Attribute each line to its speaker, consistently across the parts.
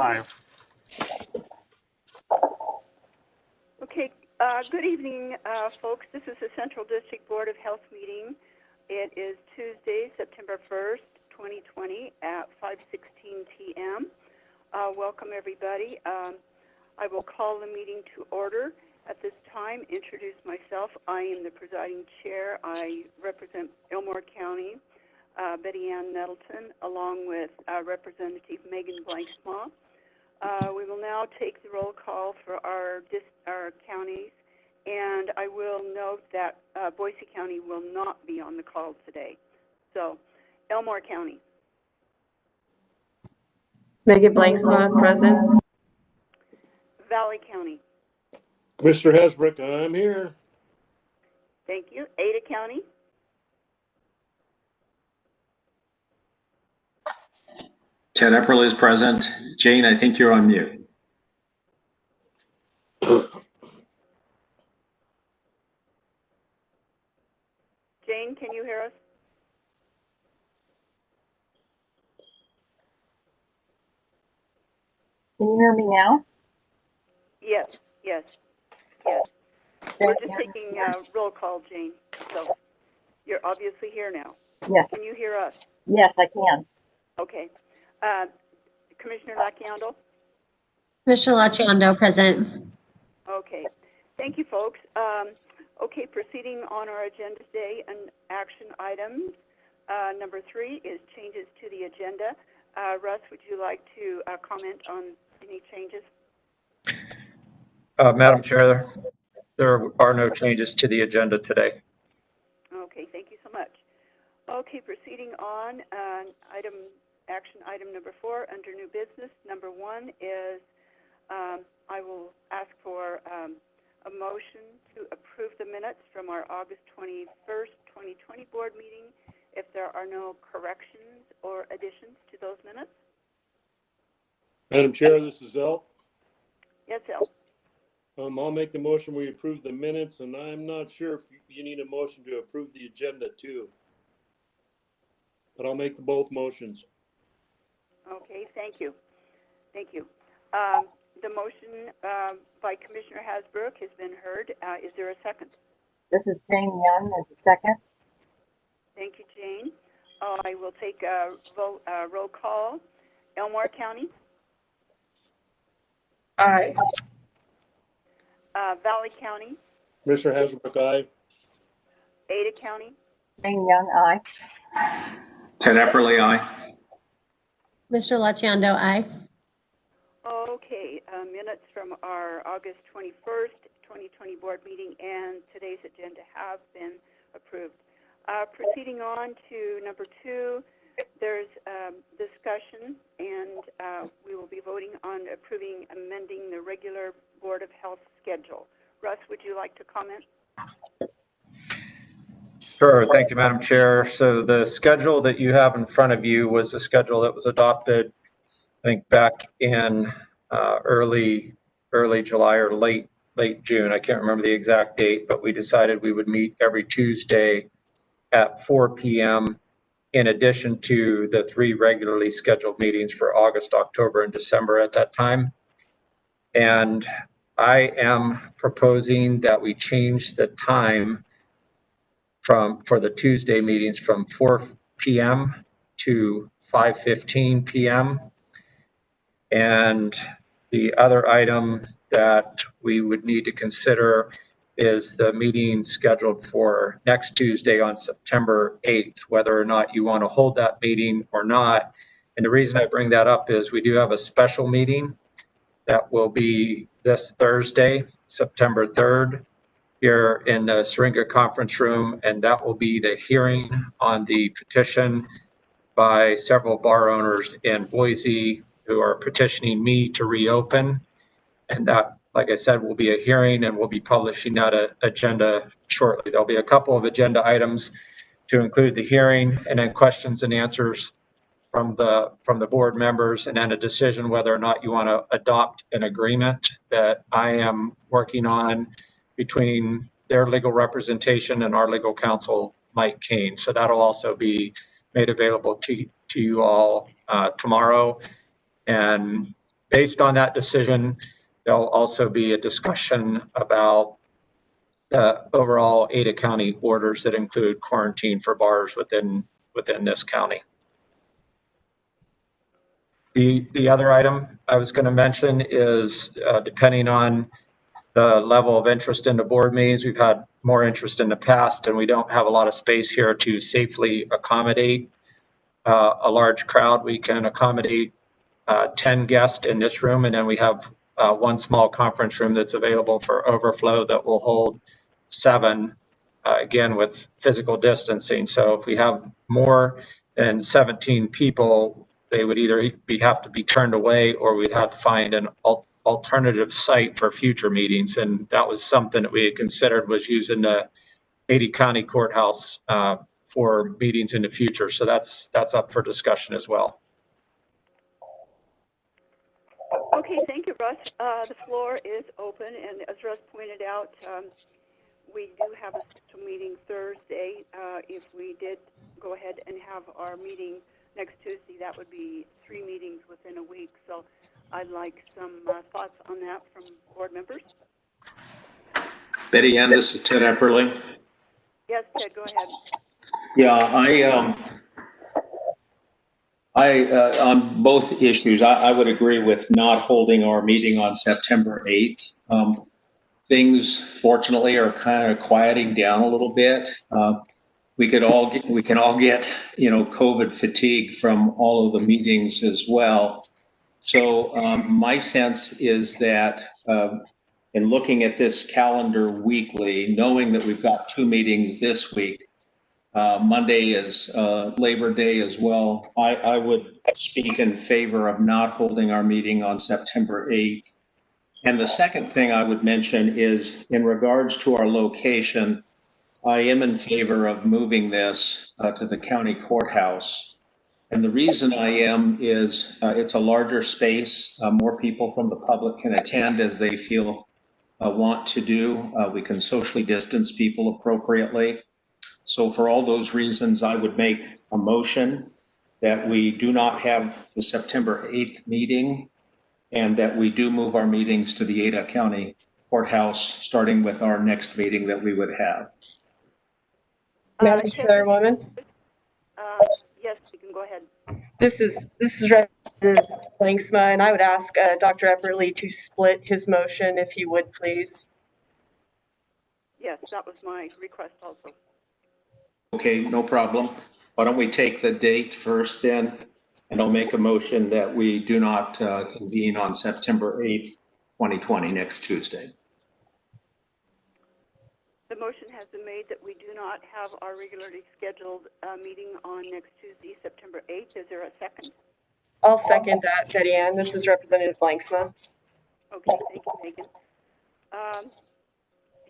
Speaker 1: Live.
Speaker 2: Okay, good evening, folks. This is the Central District Board of Health meeting. It is Tuesday, September 1st, 2020 at 5:16 p.m. Welcome, everybody. I will call the meeting to order. At this time, introduce myself. I am the presiding chair. I represent Elmore County, Betty Ann Nettleton, along with Representative Megan Blanksma. We will now take the roll call for our counties, and I will note that Boise County will not be on the call today. So, Elmore County.
Speaker 3: Megan Blanksma, present.
Speaker 2: Valley County.
Speaker 4: Mr. Hasbrook, I'm here.
Speaker 2: Thank you. Ada County.
Speaker 5: Ted Epperle is present. Jane, I think you're on mute.
Speaker 2: Jane, can you hear us?
Speaker 6: Can you hear me now?
Speaker 2: Yes, yes, yes. We're just taking roll call, Jane. So you're obviously here now.
Speaker 6: Yes.
Speaker 2: Can you hear us?
Speaker 6: Yes, I can.
Speaker 2: Okay. Commissioner Lacchiando?
Speaker 7: Commissioner Lacchiando, present.
Speaker 2: Okay. Thank you, folks. Okay, proceeding on our agenda today and action items. Number 3 is changes to the agenda. Russ, would you like to comment on any changes?
Speaker 1: Madam Chair, there are no changes to the agenda today.
Speaker 2: Okay, thank you so much. Okay, proceeding on, action item number 4 under new business. Number 1 is I will ask for a motion to approve the minutes from our August 21st, 2020 board meeting if there are no corrections or additions to those minutes.
Speaker 4: Madam Chair, this is El.
Speaker 2: Yes, El.
Speaker 4: I'll make the motion we approve the minutes, and I'm not sure if you need a motion to approve the agenda too. But I'll make both motions.
Speaker 2: Okay, thank you. Thank you. The motion by Commissioner Hasbrook has been heard. Is there a second?
Speaker 6: This is Jane Young as a second.
Speaker 2: Thank you, Jane. I will take a roll call. Elmore County?
Speaker 3: Aye.
Speaker 2: Valley County?
Speaker 4: Mr. Hasbrook, aye.
Speaker 2: Ada County?
Speaker 6: Jane Young, aye.
Speaker 5: Ted Epperle, aye.
Speaker 7: Commissioner Lacchiando, aye.
Speaker 2: Okay, minutes from our August 21st, 2020 board meeting and today's agenda have been approved. Proceeding on to number 2, there's discussion, and we will be voting on approving amending the regular Board of Health schedule. Russ, would you like to comment?
Speaker 1: Sure. Thank you, Madam Chair. So the schedule that you have in front of you was a schedule that was adopted, I think, back in early July or late June. I can't remember the exact date, but we decided we would meet every Tuesday at 4 p.m. in addition to the 3 regularly scheduled meetings for August, October, and December at that time. And I am proposing that we change the time for the Tuesday meetings from 4 p.m. to 5:15 p.m. And the other item that we would need to consider is the meeting scheduled for next Tuesday on September 8th, whether or not you want to hold that meeting or not. And the reason I bring that up is we do have a special meeting that will be this Thursday, September 3rd, here in the Syringa Conference Room, and that will be the hearing on the petition by several bar owners in Boise who are petitioning me to reopen. And that, like I said, will be a hearing, and we'll be publishing that agenda shortly. There'll be a couple of agenda items to include the hearing, and then questions and answers from the board members, and then a decision whether or not you want to adopt an agreement that I am working on between their legal representation and our legal counsel, Mike Kane. So that'll also be made available to you all tomorrow. And based on that decision, there'll also be a discussion about the overall Ada County orders that include quarantine for bars within this county. The other item I was going to mention is depending on the level of interest in the board meetings, we've had more interest in the past, and we don't have a lot of space here to safely accommodate a large crowd. We can accommodate 10 guests in this room, and then we have one small conference room that's available for overflow that will hold 7, again, with physical distancing. So if we have more than 17 people, they would either have to be turned away, or we'd have to find an alternative site for future meetings. And that was something that we had considered, was using the Ada County Courthouse for meetings in the future. So that's up for discussion as well.
Speaker 2: Okay, thank you, Russ. The floor is open, and as Russ pointed out, we do have a special meeting Thursday. If we did go ahead and have our meeting next Tuesday, that would be 3 meetings within a week. So I'd like some thoughts on that from board members.
Speaker 5: Betty Ann, this is Ted Epperly.
Speaker 2: Yes, Ted, go ahead.
Speaker 5: Yeah, on both issues, I would agree with not holding our meeting on September 8th. Things, fortunately, are kind of quieting down a little bit. We can all get, COVID fatigue from all of the meetings as well. So my sense is that in looking at this calendar weekly, knowing that we've got 2 meetings this week, Monday is Labor Day as well, I would speak in favor of not holding our meeting on September 8th. And the second thing I would mention is in regards to our location, I am in favor of moving this to the county courthouse. And the reason I am is it's a larger space. More people from the public can attend as they feel want to do. We can socially distance people appropriately. So for all those reasons, I would make a motion that we do not have the September 8th meeting, and that we do move our meetings to the Ada County Courthouse, starting with our next meeting that we would have.
Speaker 3: Madam Chairwoman,
Speaker 2: Yes, you can go ahead.
Speaker 3: this is Representative Blanksma, and I would ask Dr. Epperly to split his motion, if he would, please.
Speaker 2: Yes, that was my request also.
Speaker 5: Okay, no problem. Why don't we take the date first then? And I'll make a motion that we do not convene on September 8th, 2020, next Tuesday.
Speaker 2: The motion has been made that we do not have our regularly scheduled meeting on next Tuesday, September 8th. Is there a second?
Speaker 3: I'll second that, Betty Ann. This is Representative Blanksma.
Speaker 2: Okay, thank you, Megan.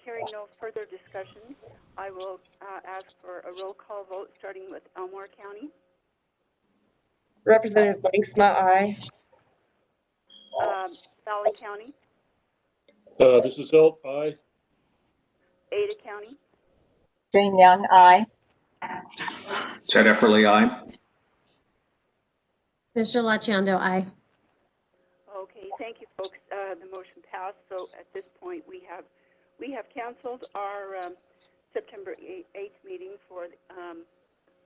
Speaker 2: Hearing no further discussion, I will ask for a roll call vote, starting with Elmore County.
Speaker 3: Representative Blanksma, aye.
Speaker 2: Valley County,
Speaker 4: This is Elt, aye.
Speaker 2: Ada County,
Speaker 6: Jane Young, aye.
Speaker 5: Ted Epperly, aye.
Speaker 7: Mr. Lachando, aye.
Speaker 2: Okay, thank you, folks. The motion passed. So at this point, we have canceled our September 8th meeting for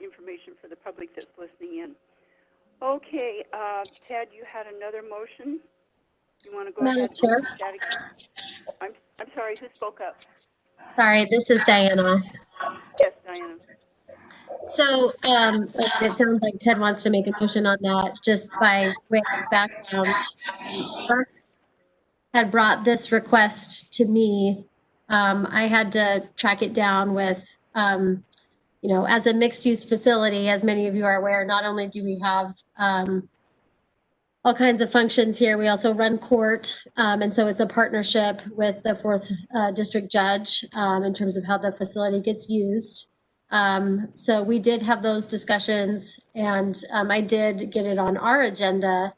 Speaker 2: information for the public that's listening in. Okay, Ted, you had another motion. You want to go
Speaker 7: Madam
Speaker 2: ahead?
Speaker 7: Chair.
Speaker 2: I'm sorry. Who spoke up?
Speaker 7: Sorry, this is Diana.
Speaker 2: Yes, Diana.
Speaker 7: So it sounds like Ted wants to make a motion on that. Just by way of background, Russ had brought this request to me. I had to track it down with, as a mixed-use facility, as many of you are aware, not only do we have all kinds of functions here, we also run court. And so it's a partnership with the 4th District Judge in terms of how the facility gets used. So we did have those discussions, and I did get it on our agenda.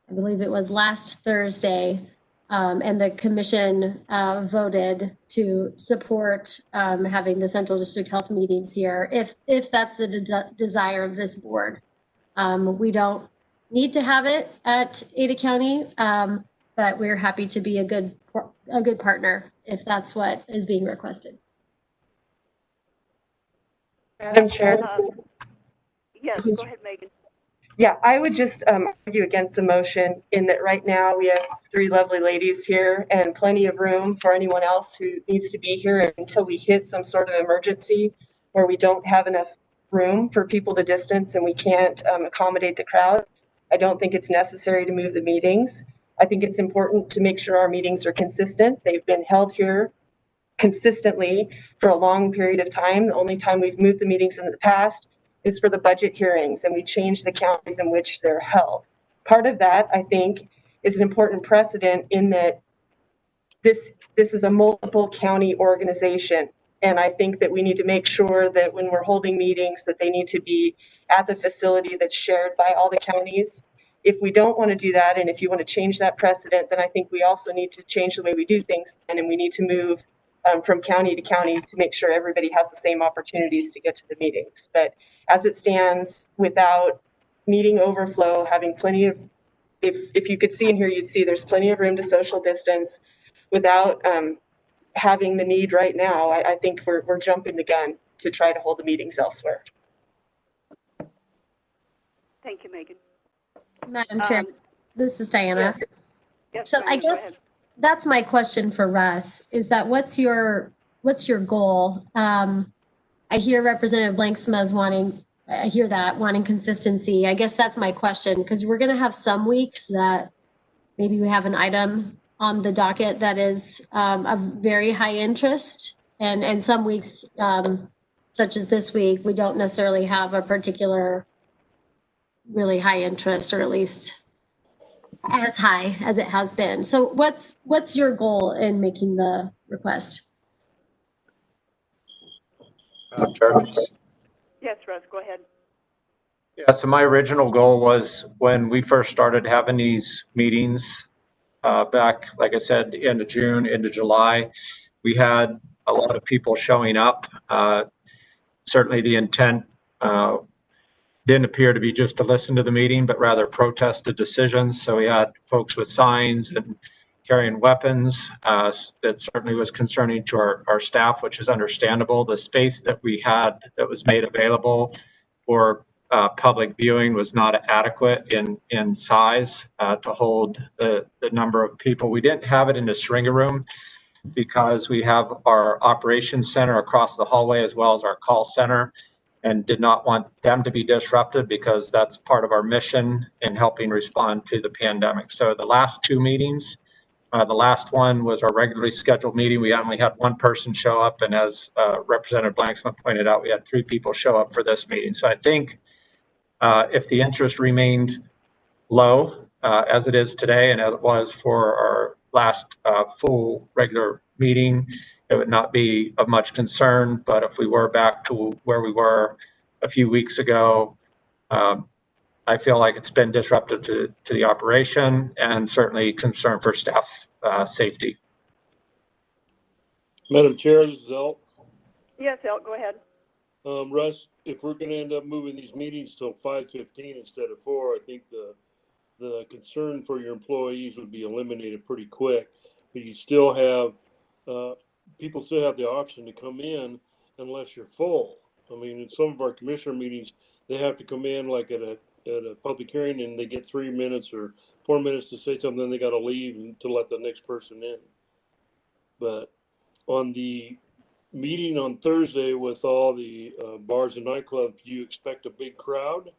Speaker 7: I believe it was last Thursday, and the commission voted to support having the Central District Health meetings here, if that's the desire of this board. need to have it at Ada County, but we're happy to be a good partner if that's what is being requested.
Speaker 3: Madam Chair.
Speaker 2: Yes, go ahead, Megan.
Speaker 3: Yeah, I would just argue against the motion in that right now we have three lovely ladies here and plenty of room for anyone else who needs to be here until we hit some sort of emergency where we don't have enough room for people to distance and we can't accommodate the crowd. I don't think it's necessary to move the meetings. I think it's important to make sure our meetings are consistent. They've been held here consistently for a long period of time. The only time we've moved the meetings in the past is for the budget hearings, and we changed the counties in which they're held. Part of that, I think, is an important precedent in that this is a multiple county organization. And I think that we need to make sure that when we're holding meetings that they need to be at the facility that's shared by all the counties. If we don't want to do that, and if you want to change that precedent, then I think we also need to change the way we do things, and we need to move from county to county to make sure everybody has the same opportunities to get to the meetings. But as it stands, without meeting overflow, having plenty of, if you could see in here, you'd see there's plenty of room to social distance without having the need right now. I think we're jumping the gun to try to hold the meetings elsewhere.
Speaker 2: Thank you, Megan.
Speaker 7: Madam Chair, this is Diana.
Speaker 2: Yes,
Speaker 7: So
Speaker 2: Diana,
Speaker 7: I
Speaker 2: go
Speaker 7: guess
Speaker 2: ahead.
Speaker 7: that's my question for Russ, is that what's your goal? I hear Representative Blanksma's wanting consistency. I guess that's my question, because we're going to have some weeks that maybe we have an item on the docket that is of very high interest, and some weeks, such as this week, we don't necessarily have a particular really high interest, or at least as high as it has been. So what's your goal in making the request?
Speaker 2: Yes, Russ, go ahead.
Speaker 1: Yeah, so my original goal was when we first started having these meetings back, like I said, the end of June, into July, we had a lot of people showing up. Certainly the intent didn't appear to be just to listen to the meeting, but rather protest the decisions. So we had folks with signs and carrying weapons. That certainly was concerning to our staff, which is understandable. The space that we had that was made available for public viewing was not adequate in size to hold the number of people. We didn't have it in the Stringer room because we have our operations center across the hallway as well as our call center, and did not want them to be disrupted because that's part of our mission in helping respond to the pandemic. So the last two meetings, the last one was our regularly scheduled meeting. We only had one person show up, and as Representative Blanksman pointed out, we had three people show up for this meeting. So I think if the interest remained low, as it is today and as it was for our last full regular meeting, it would not be of much concern. But if we were back to where we were a few weeks ago, I feel like it's been disruptive to the operation and certainly concern for staff safety.
Speaker 4: Madam Chair, this is Elk.
Speaker 2: Yes, El, go ahead.
Speaker 4: Russ, if we're going to end up moving these meetings till 5:15 instead of 4, I think the concern for your employees would be eliminated pretty quick. But you still have people still have the option to come in unless you're full. I mean, in some of our commissioner meetings, they have to come in like at a public hearing, and they get 3 minutes or 4 minutes to say something, then they got to leave and to let the next person in. But on the meeting on Thursday with all the bars and nightclubs, do you expect a big crowd?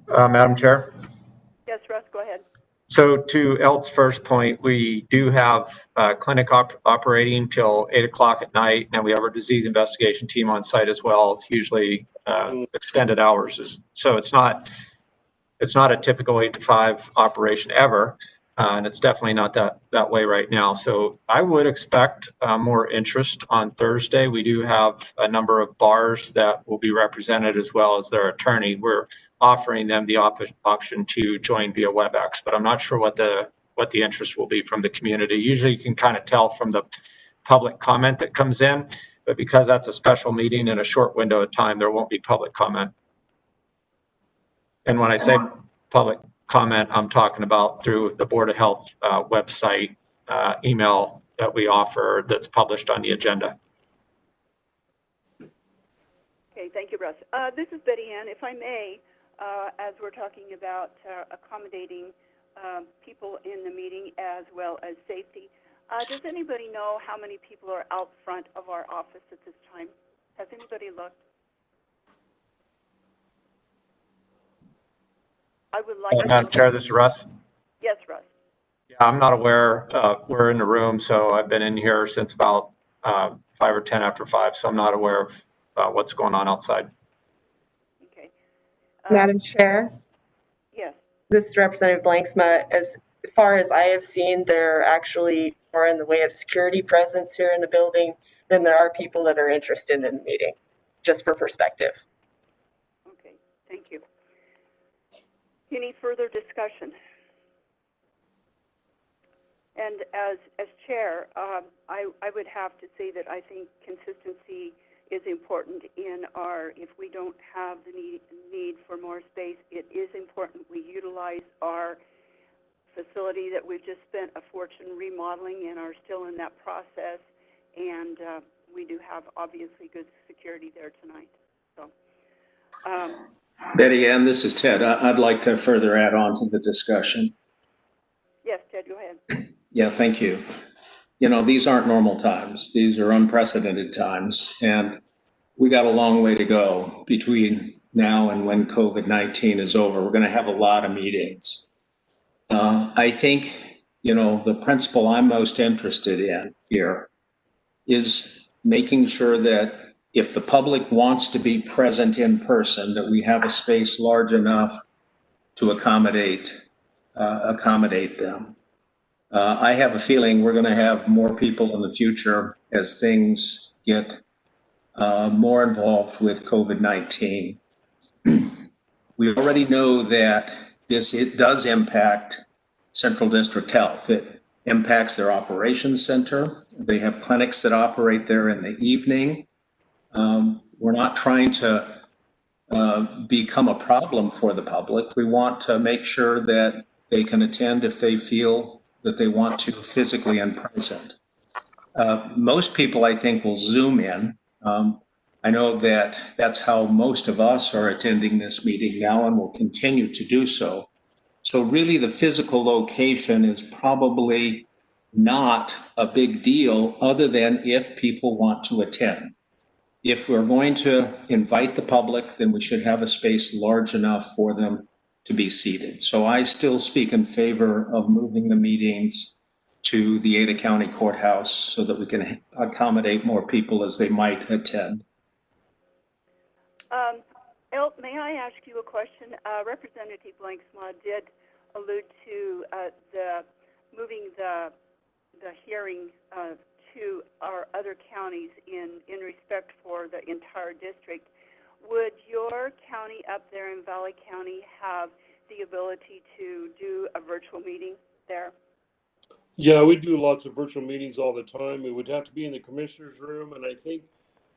Speaker 1: Madam Chair.
Speaker 2: Yes, Russ, go ahead.
Speaker 1: So to Elt's first point, we do have clinic operating till 8 o'clock at night, and we have our disease investigation team on site as well. It's usually extended hours. So it's not a typical 8 to 5 operation ever. And it's definitely not that way right now. So I would expect more interest on Thursday. We do have a number of bars that will be represented as well as their attorney. We're offering them the option to join via WebEx, but I'm not sure what the interest will be from the community. Usually you can kind of tell from the public comment that comes in, but because that's a special meeting in a short window of time, there won't be public comment. And when I say public comment, I'm talking about through the Board of Health website email that we offer that's published on the agenda.
Speaker 2: Okay, thank you, Russ. This is Betty Ann. If I may, as we're talking about accommodating people in the meeting as well as safety, does anybody know how many people are out front of our office at this time? Has anybody looked? I would like to
Speaker 1: Madam Chair, this is Russ.
Speaker 2: Yes, Russ.
Speaker 1: Yeah, I'm not aware. We're in the room, so I've been in here since about 5 or 10 after 5, so I'm not aware of what's going on outside.
Speaker 2: Okay.
Speaker 3: Madam Chair,
Speaker 2: Yes.
Speaker 3: this is Representative Blanksma. As far as I have seen, there are actually more in the way of security presence here in the building than there are people that are interested in the meeting, just for perspective.
Speaker 2: Okay, thank you. Any further discussion? And as chair, I would have to say that I think consistency is important in our, if we don't have the need for more space, it is important we utilize our facility that we've just spent a fortune remodeling and are still in that process. And we do have obviously good security there tonight. So,
Speaker 5: Betty Ann, this is Ted. I'd like to further add on to the discussion.
Speaker 2: yes, Ted, go ahead.
Speaker 5: Yeah, thank you. You know, these aren't normal times. These are unprecedented times. And we got a long way to go between now and when COVID-19 is over. We're going to have a lot of meetings. I think, you know, the principle I'm most interested in here is making sure that if the public wants to be present in person, that we have a space large enough to accommodate them. I have a feeling we're going to have more people in the future as things get more involved with COVID-19. We already know that it does impact Central District Health. It impacts their operations center. They have clinics that operate there in the evening. We're not trying to become a problem for the public. We want to make sure that they can attend if they feel that they want to physically and present. Most people, I think, will Zoom in. I know that that's how most of us are attending this meeting now and will continue to do so. So really the physical location is probably not a big deal other than if people want to attend. If we're going to invite the public, then we should have a space large enough for them to be seated. So I still speak in favor of moving the meetings to the Ada County Courthouse so that we can accommodate more people as they might attend.
Speaker 2: El, may I ask you a question? Representative Blanksma did allude to moving the hearing to our other counties in respect for the entire district. Would your county up there in Valley County have the ability to do a virtual meeting there?
Speaker 4: Yeah, we do lots of virtual meetings all the time. It would have to be in the commissioner's room, and I think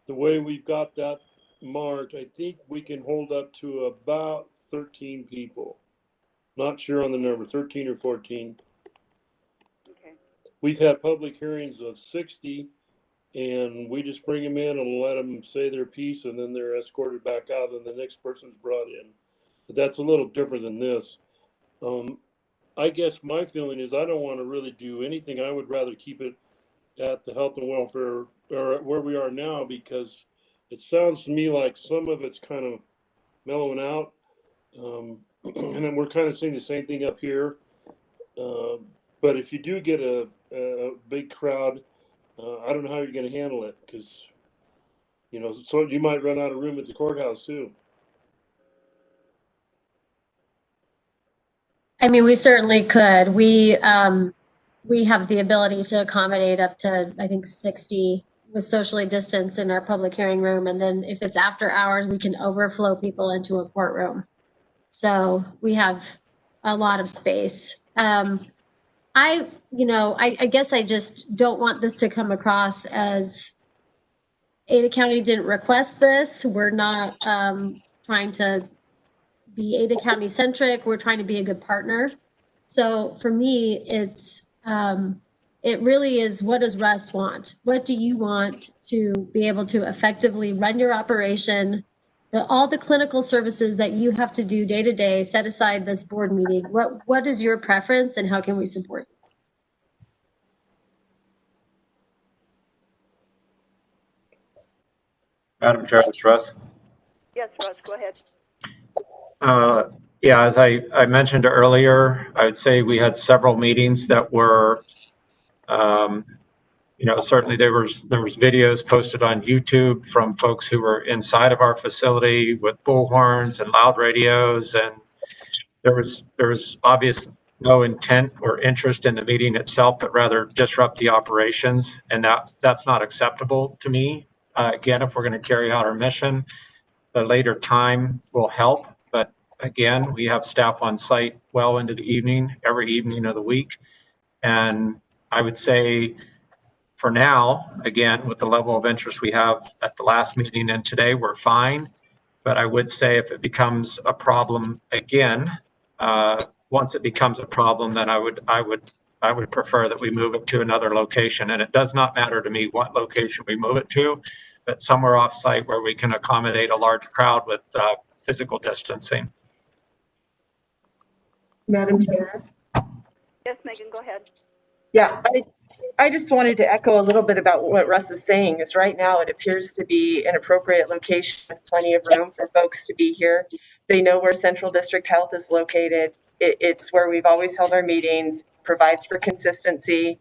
Speaker 4: the way we've got that marked, I think we can hold up to about 13 people. Not sure on the number, 13 or 14.
Speaker 2: Okay.
Speaker 4: We've had public hearings of 60, and we just bring them in and let them say their piece, and then they're escorted back out, and the next person's brought in. But that's a little different than this. I guess my feeling is I don't want to really do anything. I would rather keep it at the health and welfare or where we are now, because it sounds to me like some of it's kind of mellowing out. And then we're kind of seeing the same thing up here. But if you do get a big crowd, I don't know how you're going to handle it, because, you know, so you might run out of room at the courthouse too.
Speaker 7: I mean, we certainly could. We have the ability to accommodate up to, I think, 60 with socially distanced in our public hearing room. And then if it's after hours, we can overflow people into a courtroom. So we have a lot of space. I guess I just don't want this to come across as Ada County didn't request this. We're not trying to be Ada County centric. We're trying to be a good partner. So for me, it really is, what does Russ want? What do you want to be able to effectively run your operation? All the clinical services that you have to do day to day, set aside this board meeting. What is your preference and how can we support you?
Speaker 1: Madam Chair, this is Russ.
Speaker 2: Yes, Russ, go ahead.
Speaker 1: Yeah, as I mentioned earlier, I would say we had several meetings that were, certainly there was videos posted on YouTube from folks who were inside of our facility with bullhorns and loud radios, and there was obvious no intent or interest in the meeting itself, but rather disrupt the operations, and that's not acceptable to me. Again, if we're going to carry out our mission, the later time will help. But again, we have staff on site well into the evening, every evening of the week. And I would say for now, again, with the level of interest we have at the last meeting and today, we're fine. But I would say if it becomes a problem again, once it becomes a problem, then I would prefer that we move it to another location. And it does not matter to me what location we move it to, but somewhere off site where we can accommodate a large crowd with physical distancing.
Speaker 3: Madam Chair.
Speaker 2: Yes, Megan, go ahead.
Speaker 3: Yeah, I just wanted to echo a little bit about what Russ is saying, is right now it appears to be an appropriate location with plenty of room for folks to be here. They know where Central District Health is located. It's where we've always held our meetings, provides for consistency.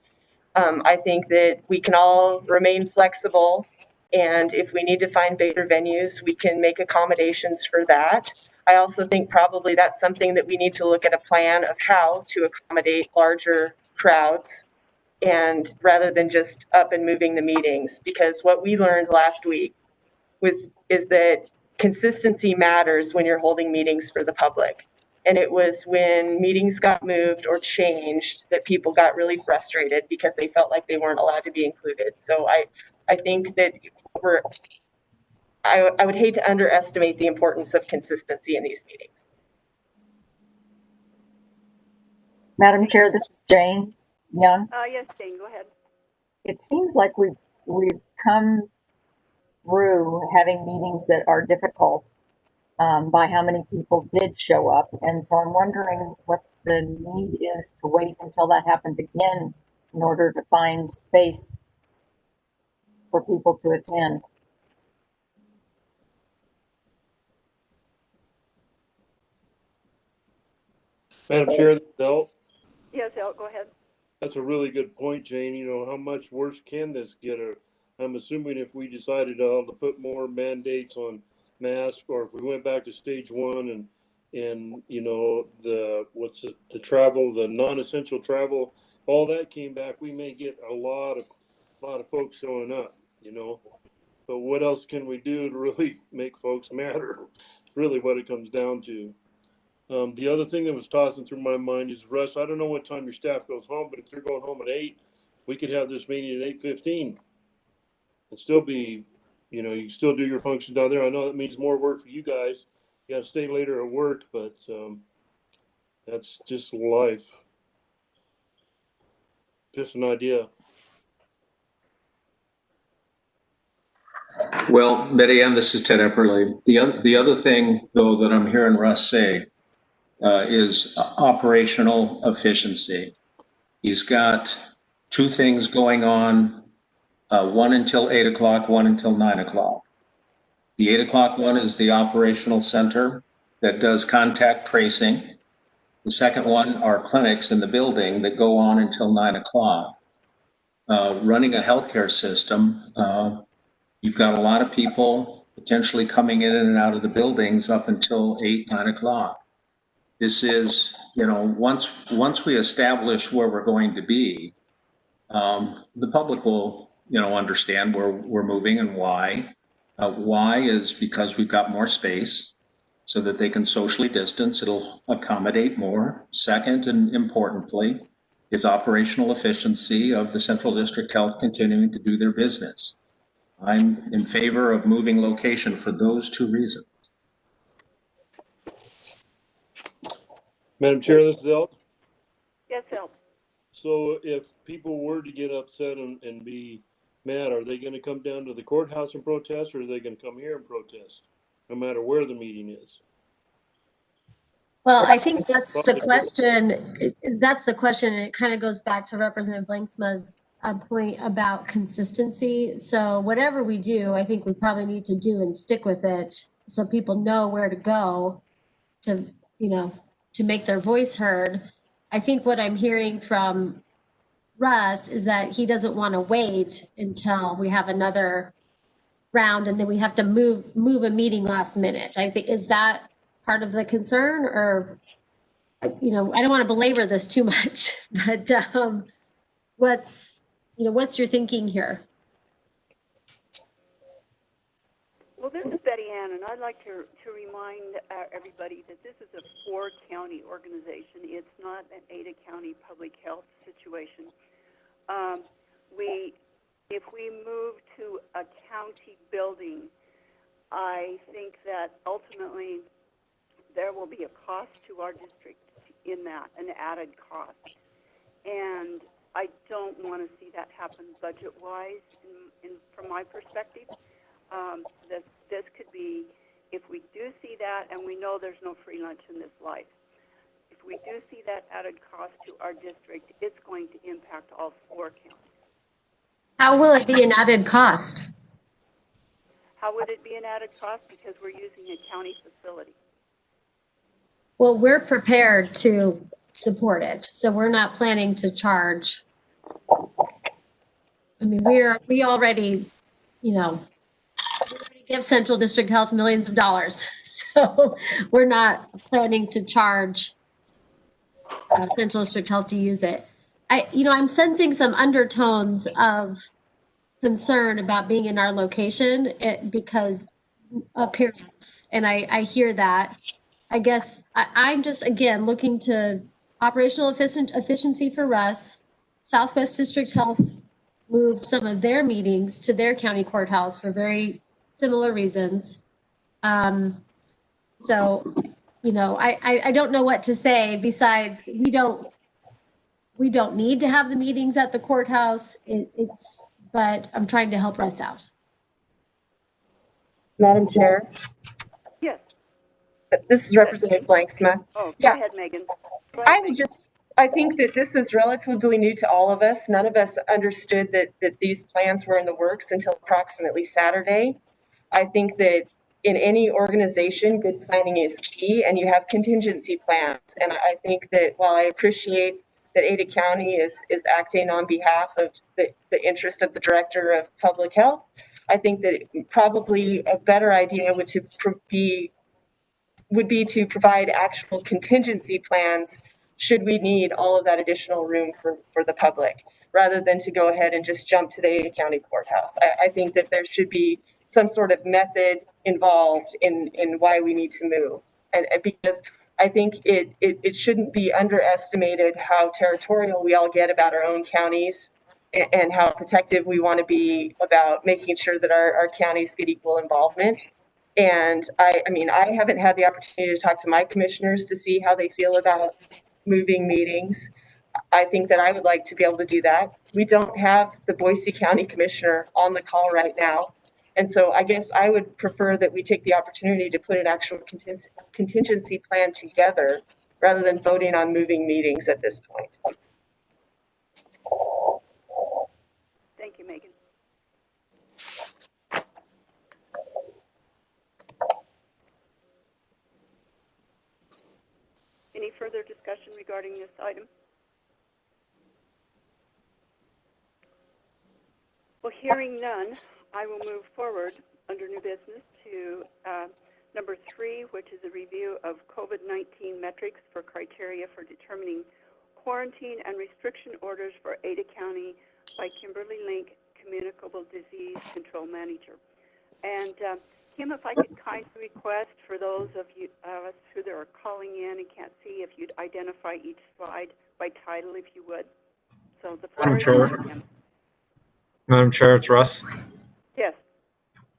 Speaker 3: I think that we can all remain flexible, and if we need to find bigger venues, we can make accommodations for that. I also think probably that's something that we need to look at a plan of how to accommodate larger crowds, and rather than just up and moving the meetings, because what we learned last week is that consistency matters when you're holding meetings for the public. And it was when meetings got moved or changed that people got really frustrated because they felt like they weren't allowed to be included. So I think that I would hate to underestimate the importance of consistency in these meetings.
Speaker 6: Madam Chair, this is Jane Young.
Speaker 2: Yes, Jane, go ahead.
Speaker 6: It seems like we've come through having meetings that are difficult by how many people did show up. And so I'm wondering what the need is to wait until that happens again in order to find space for people to attend.
Speaker 4: Madam Chair, Del,
Speaker 2: Yes, El, go ahead.
Speaker 4: that's a really good point, Jane. You know, how much worse can this get? Or I'm assuming if we decided to put more mandates on masks, or if we went back to stage one and the travel, the non-essential travel, all that came back, we may get a lot of folks showing up, But what else can we do to really make folks matter? Really what it comes down to. The other thing that was tossing through my mind is, Russ, I don't know what time your staff goes home, but if you're going home at 8, we could have this meeting at 8:15 and still be, you can still do your function down there. I know that means more work for you guys. You got to stay later at work, but that's just life. Just an idea.
Speaker 5: Well, Betty Ann, this is Ted Epperly. The other thing, though, that I'm hearing Russ say is operational efficiency. He's got two things going on, one until 8 o'clock, one until 9 o'clock. The 8 o'clock one is the operational center that does contact tracing. The second one are clinics in the building that go on until 9 o'clock. Running a healthcare system, you've got a lot of people potentially coming in and out of the buildings up until 8, 9 o'clock. This is, once we establish where we're going to be, the public will, understand where we're moving and why. Why is because we've got more space so that they can socially distance. It'll accommodate more. Second, and importantly, is operational efficiency of the Central District Health continuing to do their business. I'm in favor of moving location for those two reasons.
Speaker 4: Madam Chair, this is El.
Speaker 2: Yes, El.
Speaker 4: So if people were to get upset and be mad, are they gonna come down to the courthouse and protest, or are they gonna come here and protest, no matter where the meeting is?
Speaker 7: Well, I think that's the
Speaker 4: Probably both.
Speaker 7: question. That's the question, and it kind of goes back to Representative Blanksma's point about consistency. So whatever we do, I think we probably need to do and stick with it so people know where to go to, to make their voice heard. I think what I'm hearing from Russ is that he doesn't want to wait until we have another round and then we have to move a meeting last minute. I think, is that part of the concern? Or, I don't want to belabor this too much, but what's your thinking here?
Speaker 2: Well, this is Betty Ann, and I'd like to remind everybody that this is a 4-county organization. It's not an Ada County public health situation. If we move to a county building, I think that ultimately there will be a cost to our district in that, an added cost. And I don't want to see that happen budget-wise from my perspective. This could be, if we do see that, and we know there's no free lunch in this life, if we do see that added cost to our district, it's going to impact all 4 counties.
Speaker 7: How will it be an added cost?
Speaker 2: How would it be an added cost? Because we're using a county facility.
Speaker 7: Well, we're prepared to support it, so we're not planning to charge. I mean, we already, give Central District Health millions of dollars, so we're not planning to charge Central District Health to use it. I'm sensing some undertones of concern about being in our location because appearance, and I hear that. I guess I'm just, again, looking to operational efficiency for Russ. Southwest District Health moved some of their meetings to their county courthouse for very similar reasons. So, I don't know what to say besides we don't need to have the meetings at the courthouse. But I'm trying to help Russ out.
Speaker 3: Madam Chair,
Speaker 2: Yes.
Speaker 3: this is Representative Blanksma.
Speaker 2: Oh, go
Speaker 3: Yeah.
Speaker 2: ahead, Megan. Go ahead,
Speaker 3: I think that this is relatively new to all of us. None of us understood that these plans were in the works until approximately Saturday. I think that in any organization, good planning is key, and you have contingency plans. And I think that while I appreciate that Ada County is acting on behalf of the interest of the Director of Public Health, I think that probably a better idea would be to provide actual contingency plans should we need all of that additional room for the public, rather than to go ahead and just jump to the Ada County Courthouse. I think that there should be some sort of method involved in why we need to move. And because I think it shouldn't be underestimated how territorial we all get about our own counties and how protective we want to be about making sure that our counties get equal involvement. And I mean, I haven't had the opportunity to talk to my commissioners to see how they feel about moving meetings. I think that I would like to be able to do that. We don't have the Boise County Commissioner on the call right now. And so I guess I would prefer that we take the opportunity to put an actual contingency plan together rather than voting on moving meetings at this point.
Speaker 2: Thank you, Megan. Any further discussion regarding this item? Well, hearing none, I will move forward under new business to number 3, which is a review of COVID-19 metrics for criteria for determining quarantine and restriction orders for Ada County by Kimberly Link, Communicable Disease Control Manager. And Kim, if I could kindly request for those of you us who are calling in and can't see, if you'd identify each slide by title, if you would. So the floor is yours, Kim.
Speaker 1: Madam Chair, it's Russ.
Speaker 2: Yes.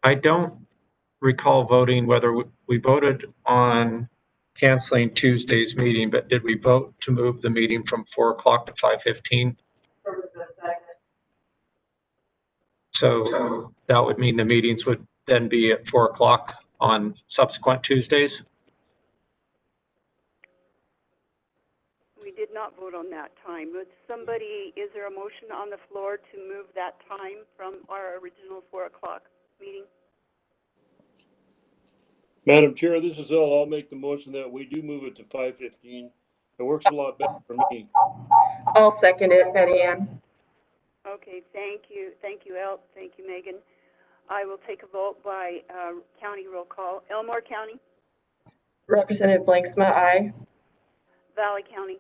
Speaker 1: I don't recall voting whether we voted on canceling Tuesday's meeting, but did we vote to move the meeting from 4 o'clock to 5:15? So that would mean the meetings would then be at 4 o'clock on subsequent Tuesdays?
Speaker 2: We did not vote on that time. Is there a motion on the floor to move that time from our original 4 o'clock meeting?
Speaker 4: Madam Chair, this is Al. I'll make the motion that we do move it to 5:15. It works a lot better for me.
Speaker 3: I'll second it, Betty Ann.
Speaker 2: Okay, thank you. Thank you, El. Thank you, Megan. I will take a vote by county roll call. Elmore County,
Speaker 3: Representative Blanksma, aye.
Speaker 2: Valley County,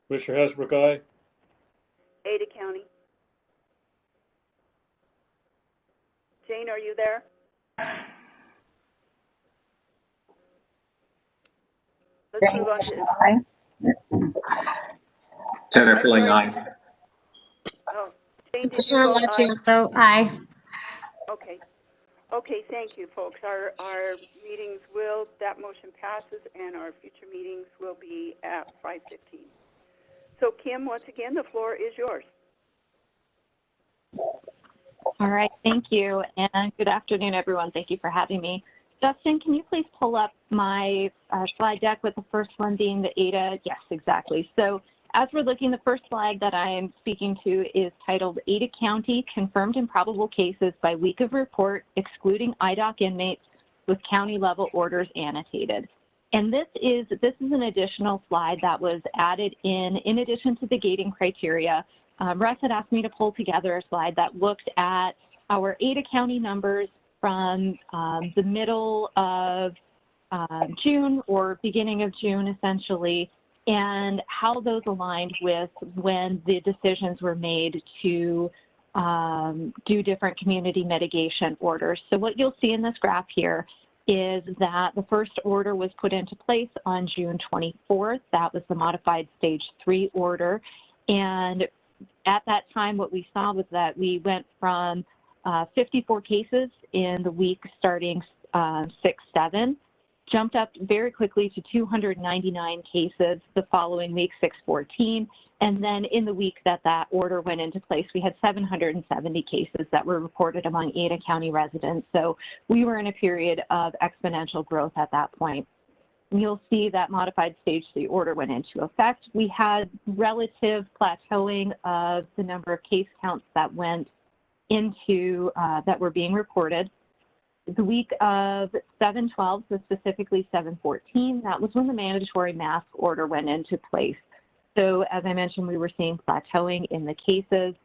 Speaker 4: Commissioner Hasbrook, aye.
Speaker 2: Ada County. Jane, are you there? Let's move on to.
Speaker 5: Ted Epperling, aye.
Speaker 2: Oh, Jane, did you
Speaker 7: Commissioner
Speaker 2: vote aye?
Speaker 7: Lachio, aye.
Speaker 2: Okay. Okay, thank you, folks. Our meetings that motion passes, and our future meetings will be at 5:15. So, Kim, once again, the floor is yours.
Speaker 8: All right, thank you, and good afternoon, everyone. Thank you for having me. Justin, can you please pull up my slide deck with the first one being the ADA? Yes, exactly. So as we're looking, the first slide that I am speaking to is titled Ada County Confirmed and Probable Cases by Week of Report, excluding IDOC inmates with county level orders annotated. And this is an additional slide that was added in addition to the gating criteria. Russ had asked me to pull together a slide that looked at our Ada County numbers from the middle of June or beginning of June, essentially, and how those aligned with when the decisions were made to do different community mitigation orders. So what you'll see in this graph here is that the first order was put into place on June 24th. That was the modified stage 3 order. And at that time, what we saw was that we went from 54 cases in the week starting 6/7, jumped up very quickly to 299 cases the following week, 6/14. And then in the week that order went into place, we had 770 cases that were reported among Ada County residents. So we were in a period of exponential growth at that point. You'll see that modified stage 3 order went into effect. We had relative plateauing of the number of case counts that went into, that were being reported. The week of 7/12, so specifically 7/14, that was when the mandatory mask order went into place. So as I mentioned, we were seeing plateauing in the cases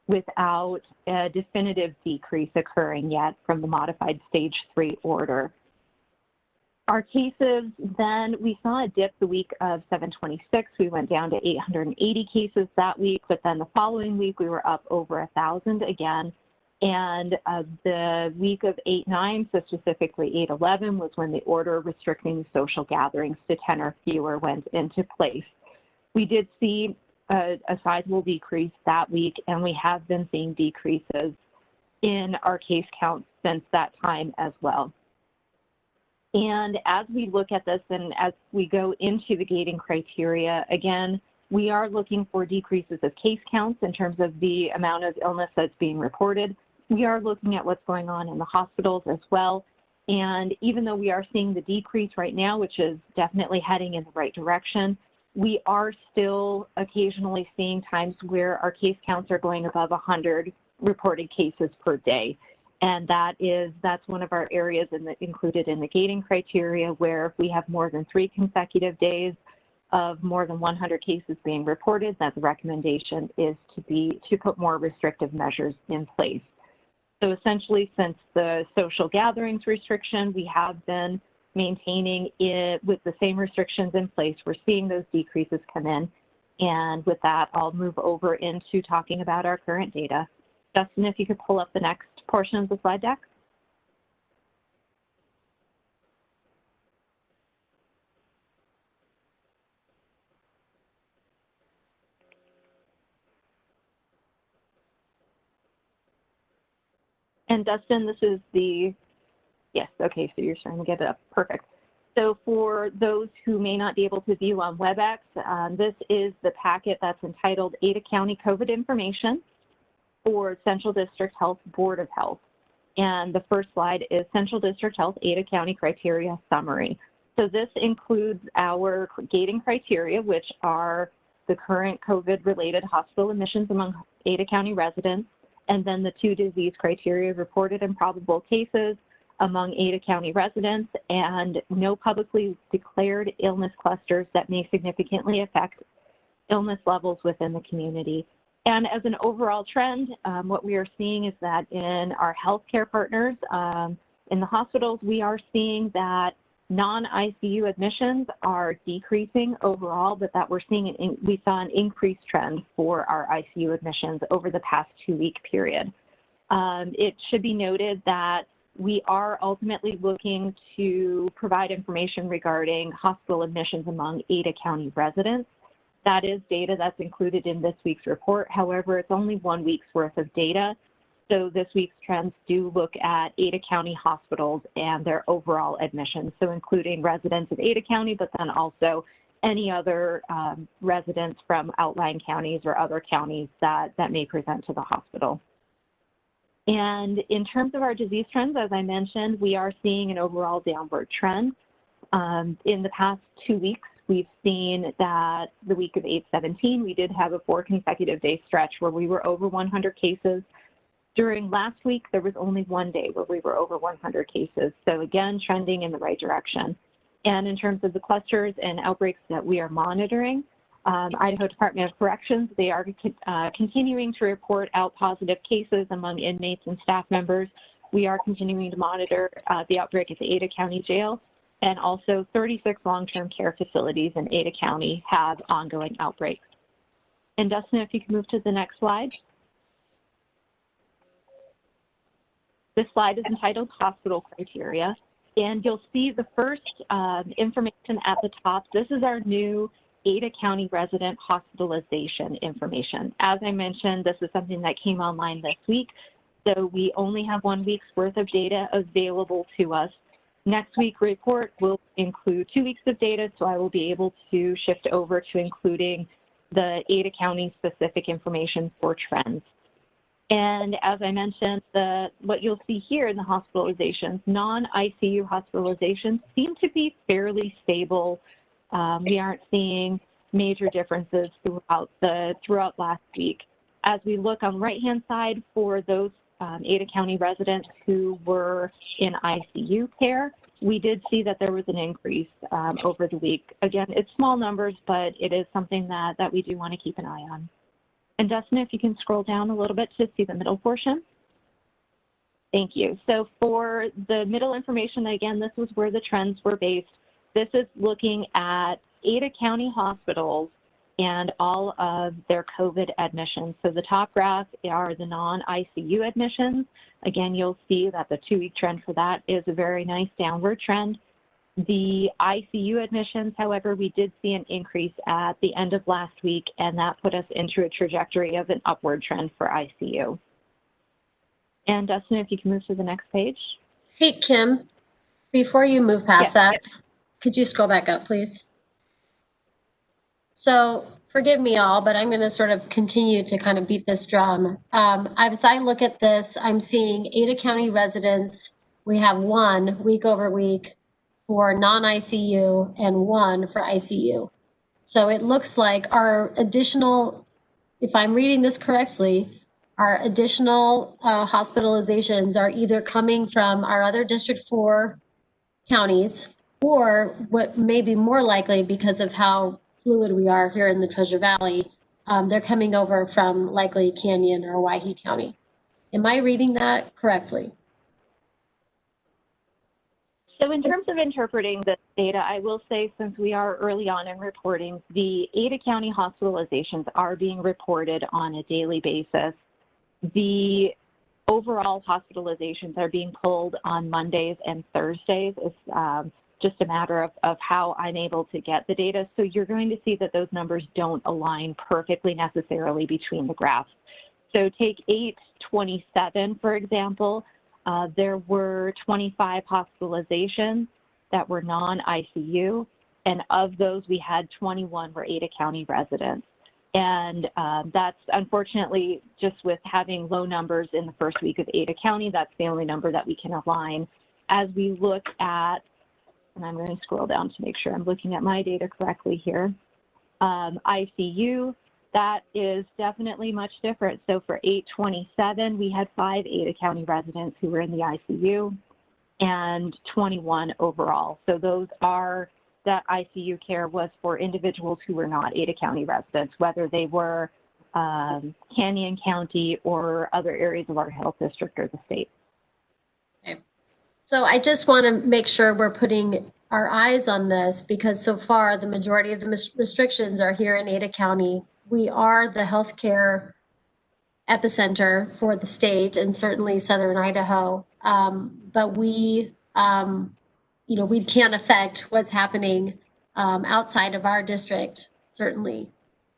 Speaker 8: without a definitive decrease occurring yet from the modified stage 3 order. Our cases, then we saw a dip the week of 7/26. We went down to 880 cases that week, but then the following week we were up over 1,000 again. And the week of 8/9, so specifically 8/11, was when the order restricting social gatherings to 10 or fewer went into place. We did see a sizable decrease that week, and we have been seeing decreases in our case counts since that time as well. And as we look at this and as we go into the gating criteria, again, we are looking for decreases of case counts in terms of the amount of illness that's being reported. We are looking at what's going on in the hospitals as well. And even though we are seeing the decrease right now, which is definitely heading in the right direction, we are still occasionally seeing times where our case counts are going above 100 reported cases per day. And that's one of our areas included in the gating criteria, where if we have more than 3 consecutive days of more than 100 cases being reported, that the recommendation is to put more restrictive measures in place. So essentially, since the social gatherings restriction, we have been maintaining it with the same restrictions in place. We're seeing those decreases come in. And with that, I'll move over into talking about our current data. Justin, if you could pull up the next portion of the slide deck. And Dustin, this is yes, okay, so you're starting to get it up, perfect. So for those who may not be able to view on WebEx, this is the packet that's entitled Ada County COVID Information for Central District Health Board of Health. And the first slide is Central District Health Ada County Criteria Summary. So this includes our gating criteria, which are the current COVID-related hospital admissions among Ada County residents, and then the 2 disease criteria, reported and probable cases among Ada County residents, and no publicly declared illness clusters that may significantly affect illness levels within the community. And as an overall trend, what we are seeing is that in our healthcare partners, in the hospitals, we are seeing that non-ICU admissions are decreasing overall, but that we saw an increased trend for our ICU admissions over the past 2-week period. It should be noted that we are ultimately looking to provide information regarding hospital admissions among Ada County residents. That is data that's included in this week's report. However, it's only 1 week's worth of data. So this week's trends do look at Ada County hospitals and their overall admissions, so including residents of Ada County, but then also any other residents from outlying counties or other counties that may present to the hospital. And in terms of our disease trends, as I mentioned, we are seeing an overall downward trend. In the past 2 weeks, we've seen that the week of 8/17, we did have a 4 consecutive day stretch where we were over 100 cases. During last week, there was only 1 day where we were over 100 cases. So again, trending in the right direction. And in terms of the clusters and outbreaks that we are monitoring, Idaho Department of Corrections, they are continuing to report out positive cases among inmates and staff members. We are continuing to monitor the outbreak at the Ada County Jail, and also 36 long-term care facilities in Ada County have ongoing outbreaks. And Dustin, if you can move to the next slide. This slide is entitled Hospital Criteria, and you'll see the first information at the top. This is our new Ada County resident hospitalization information. As I mentioned, this is something that came online this week, so we only have 1 week's worth of data available to us. Next week's report will include 2 weeks of data, so I will be able to shift over to including the Ada County specific information for trends. And as I mentioned, what you'll see here in the hospitalizations, non-ICU hospitalizations seem to be fairly stable. We aren't seeing major differences throughout last week. As we look on the right-hand side for those Ada County residents who were in ICU care, we did see that there was an increase over the week. Again, it's small numbers, but it is something that we do want to keep an eye on. And Dustin, if you can scroll down a little bit to see the middle portion. Thank you. So for the middle information, again, this was where the trends were based. This is looking at Ada County hospitals and all of their COVID admissions. So the top graph are the non-ICU admissions. Again, you'll see that the 2-week trend for that is a very nice downward trend. The ICU admissions, however, we did see an increase at the end of last week, and that put us into a trajectory of an upward trend for ICU. And Dustin, if you can move to the next page.
Speaker 7: Hey, Kim, before you move past that, could you scroll back up, please? So forgive me all, but I'm going to sort of continue to kind of beat this drum. As I look at this, I'm seeing Ada County residents. We have 1 week over week for non-ICU and 1 for ICU. So it looks like our additional, if I'm reading this correctly, our additional hospitalizations are either coming from our other District 4 counties, or what may be more likely because of how fluid we are here in the Treasure Valley, they're coming over from likely Canyon or Owyhee County. Am I reading that correctly?
Speaker 8: So in terms of interpreting this data, I will say, since we are early on in reporting, the Ada County hospitalizations are being reported on a daily basis. The overall hospitalizations are being pulled on Mondays and Thursdays. It's just a matter of how I'm able to get the data. So you're going to see that those numbers don't align perfectly necessarily between the graphs. So take 8/27, for example. There were 25 hospitalizations. that were non-ICU, and of those, we had 21 were Ada County residents. And that's unfortunately just with having low numbers in the first week of Ada County, that's the only number that we can align. As we look at, and I'm going to scroll down to make sure I'm looking at my data correctly here, ICU, that is definitely much different. So for 8/27, we had 5 Ada County residents who were in the ICU and 21 overall. So those are, that ICU care was for individuals who were not Ada County residents, whether they were Canyon County or other areas of our health district or the state.
Speaker 7: Okay. So I just want to make sure we're putting our eyes on this, because so far the majority of the restrictions are here in Ada County. We are the healthcare epicenter for the state and certainly Southern Idaho. But we, we can't affect what's happening outside of our district, certainly.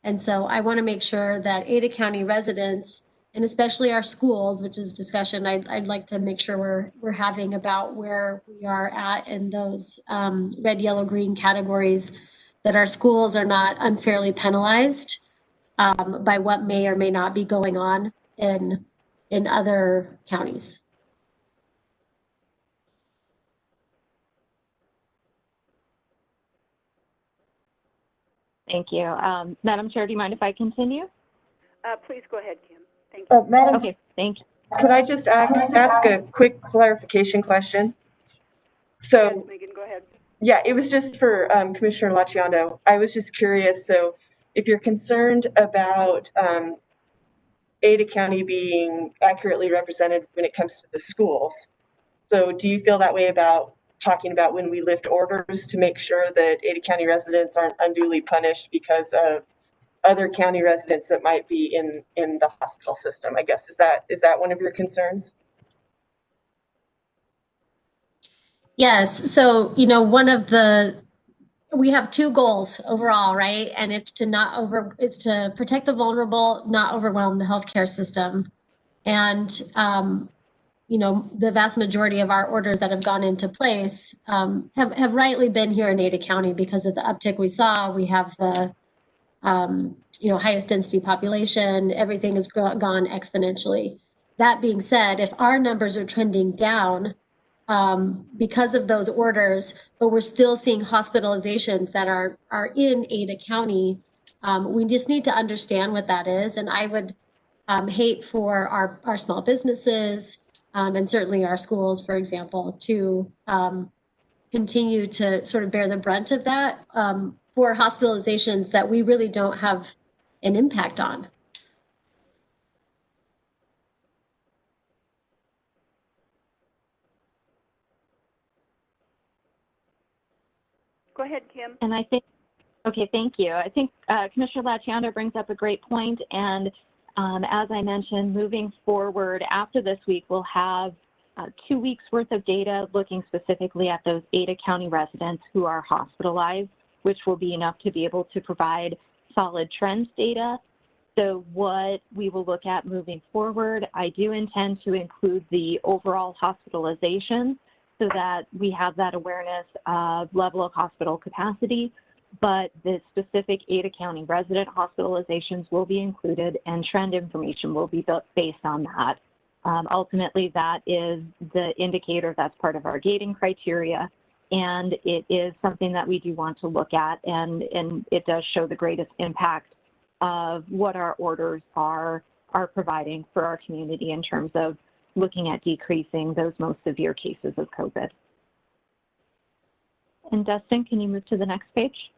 Speaker 7: And so I want to make sure that Ada County residents, and especially our schools, which is discussion I'd like to make sure we're having about where we are at in those red, yellow, green categories, that our schools are not unfairly penalized by what may or may not be going on in other counties.
Speaker 8: Thank you. Madam Chair, do you mind if I continue?
Speaker 2: Please go ahead, Kim. Thank you.
Speaker 3: Madam,
Speaker 8: Okay, thank you.
Speaker 3: could I just ask a quick clarification question? So,
Speaker 2: Yes, Megan, go ahead.
Speaker 3: yeah, it was just for Commissioner Laciando. I was just curious. So, if you're concerned about Ada County being accurately represented when it comes to the schools, so do you feel that way about talking about when we lift orders to make sure that Ada County residents aren't unduly punished because of other county residents that might be in the hospital system? I guess, is that one of your concerns?
Speaker 7: Yes. So, we have 2 goals overall, right? And it's to protect the vulnerable, not overwhelm the healthcare system. And, the vast majority of our orders that have gone into place have rightly been here in Ada County because of the uptick we saw. We have the, highest density population. Everything has gone exponentially. That being said, if our numbers are trending down, because of those orders, but we're still seeing hospitalizations that are in Ada County. We just need to understand what that is. And I would hate for our small businesses and certainly our schools, for example, to continue to sort of bear the brunt of that for hospitalizations that we really don't have an impact on.
Speaker 2: Go ahead, Kim.
Speaker 8: And I think, okay, thank you. I think Commissioner Laciando brings up a great point. And as I mentioned, moving forward after this week, we'll have 2 weeks worth of data looking specifically at those Ada County residents who are hospitalized, which will be enough to be able to provide solid trends data. So what we will look at moving forward, I do intend to include the overall hospitalizations so that we have that awareness of level of hospital capacity, but the specific Ada County resident hospitalizations will be included and trend information will be based on that. Ultimately, that is the indicator that's part of our gating criteria, and it is something that we do want to look at, and it does show the greatest impact of what our orders are providing for our community in terms of looking at decreasing those most severe cases of COVID. And Dustin, can you move to the next page?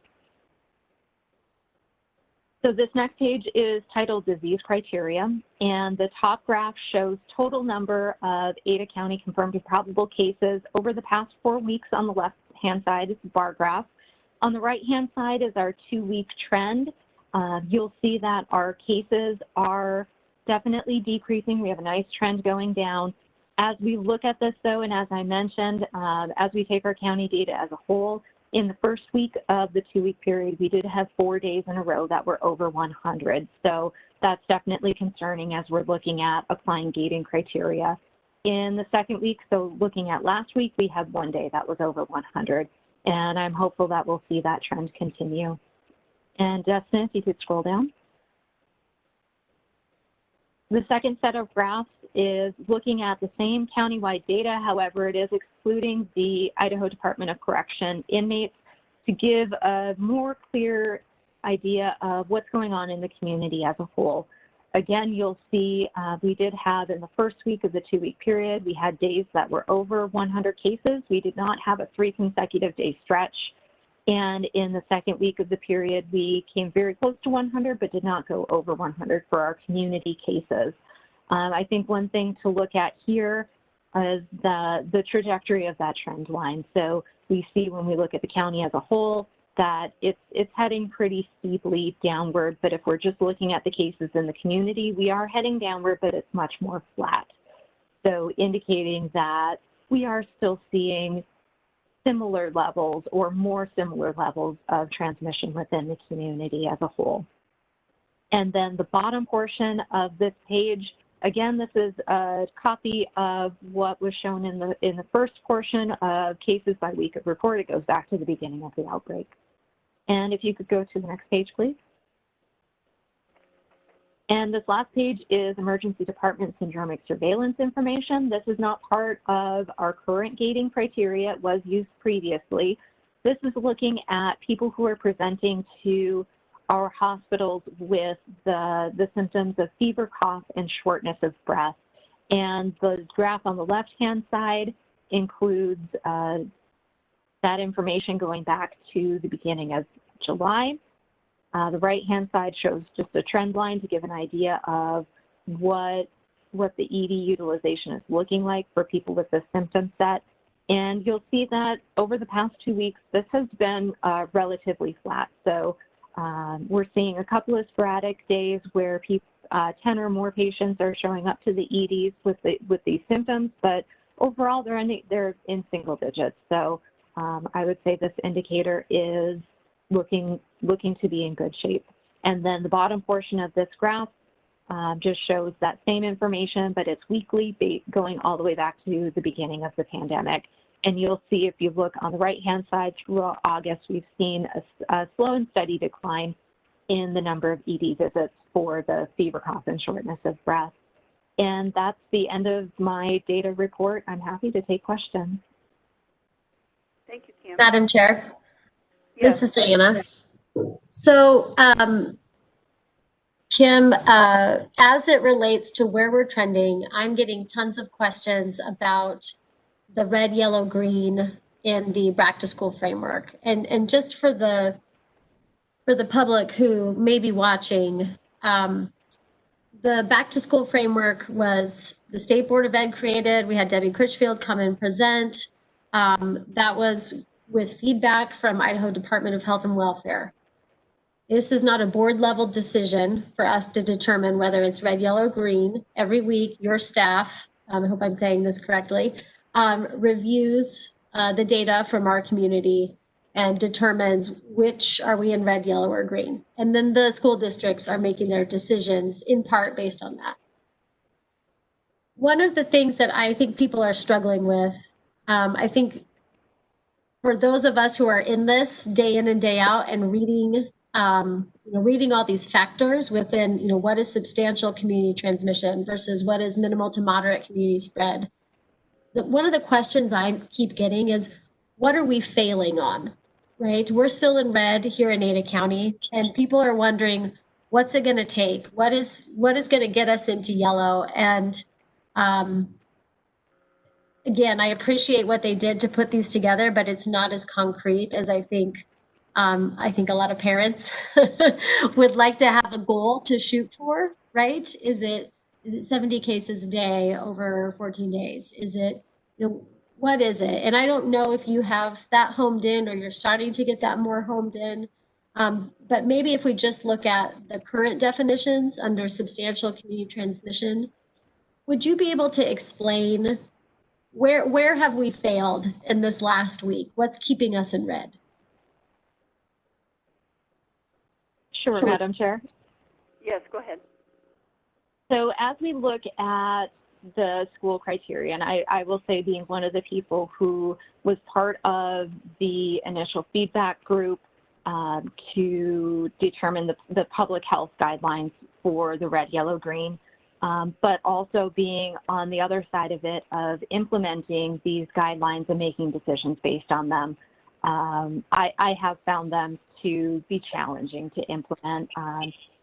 Speaker 8: So this next page is titled Disease Criteria, and the top graph shows total number of Ada County confirmed and probable cases over the past 4 weeks on the left-hand side is the bar graph. On the right-hand side is our 2-week trend. You'll see that our cases are definitely decreasing. We have a nice trend going down. As we look at this, though, and as I mentioned, as we take our county data as a whole, in the first week of the 2-week period, we did have 4 days in a row that were over 100. So that's definitely concerning as we're looking at applying gating criteria. In the second week, so looking at last week, we had one day that was over 100, and I'm hopeful that we'll see that trend continue. And Dustin, if you could scroll down. The second set of graphs is looking at the same countywide data, however, it is excluding the Idaho Department of Correction inmates to give a more clear idea of what's going on in the community as a whole. Again, you'll see we did have in the first week of the 2-week period, we had days that were over 100 cases. We did not have a 3 consecutive day stretch. And in the second week of the period, we came very close to 100, but did not go over 100 for our community cases. I think one thing to look at here is the trajectory of that trend line. So we see when we look at the county as a whole that it's heading pretty steeply downward, but if we're just looking at the cases in the community, we are heading downward, but it's much more flat. So indicating that we are still seeing similar levels or more similar levels of transmission within the community as a whole. And then the bottom portion of this page, again, this is a copy of what was shown in the first portion of cases by week of report. It goes back to the beginning of the outbreak. And if you could go to the next page, please. And this last page is emergency department syndromic surveillance information. This is not part of our current gating criteria. It was used previously. This is looking at people who are presenting to our hospitals with the symptoms of fever, cough, and shortness of breath. And the graph on the left-hand side includes that information going back to the beginning of July. The right-hand side shows just a trend line to give an idea of what the ED utilization is looking like for people with this symptom set. And you'll see that over the past 2 weeks, this has been relatively flat. So we're seeing a couple of sporadic days where 10 or more patients are showing up to the EDs with these symptoms, but overall they're in single digits. So I would say this indicator is looking to be in good shape. And then the bottom portion of this graph just shows that same information, but it's weekly, going all the way back to the beginning of the pandemic. And you'll see if you look on the right-hand side through August, we've seen a slow and steady decline in the number of ED visits for the fever, cough, and shortness of breath. And that's the end of my data report. I'm happy to take questions.
Speaker 2: Thank you, Kim.
Speaker 7: Madam Chair,
Speaker 2: Yes.
Speaker 7: this is Diana. So, Kim, as it relates to where we're trending, I'm getting tons of questions about the red, yellow, green in the back to school framework. And just for the public who may be watching, the back to school framework was the State Board of Ed created. We had Debbie Critchfield come and present. That was with feedback from Idaho Department of Health and Welfare. This is not a board level decision for us to determine whether it's red, yellow, green. Every week, your staff, I hope I'm saying this correctly, reviews the data from our community and determines which are we in red, yellow, or green. And then the school districts are making their decisions in part based on that. One of the things that I think people are struggling with, I think for those of us who are in this day in and day out and reading, reading all these factors within, what is substantial community transmission versus what is minimal to moderate community spread. One of the questions I keep getting is, what are we failing on, right? We're still in red here in Ada County, and people are wondering, what's it going to take? What is going to get us into yellow? And again, I appreciate what they did to put these together, but it's not as concrete as I think a lot of parents would like to have a goal to shoot for, right? Is it 70 cases a day over 14 days? Is it, what is it? And I don't know if you have that homed in or you're starting to get that more homed in. But maybe if we just look at the current definitions under substantial community transmission, would you be able to explain where have we failed in this last week? What's keeping us in red?
Speaker 8: Sure, Madam Chair.
Speaker 2: Yes, go ahead.
Speaker 8: So as we look at the school criteria. And I will say, being one of the people who was part of the initial feedback group to determine the public health guidelines for the red, yellow, green, but also being on the other side of it of implementing these guidelines and making decisions based on them. I have found them to be challenging to implement.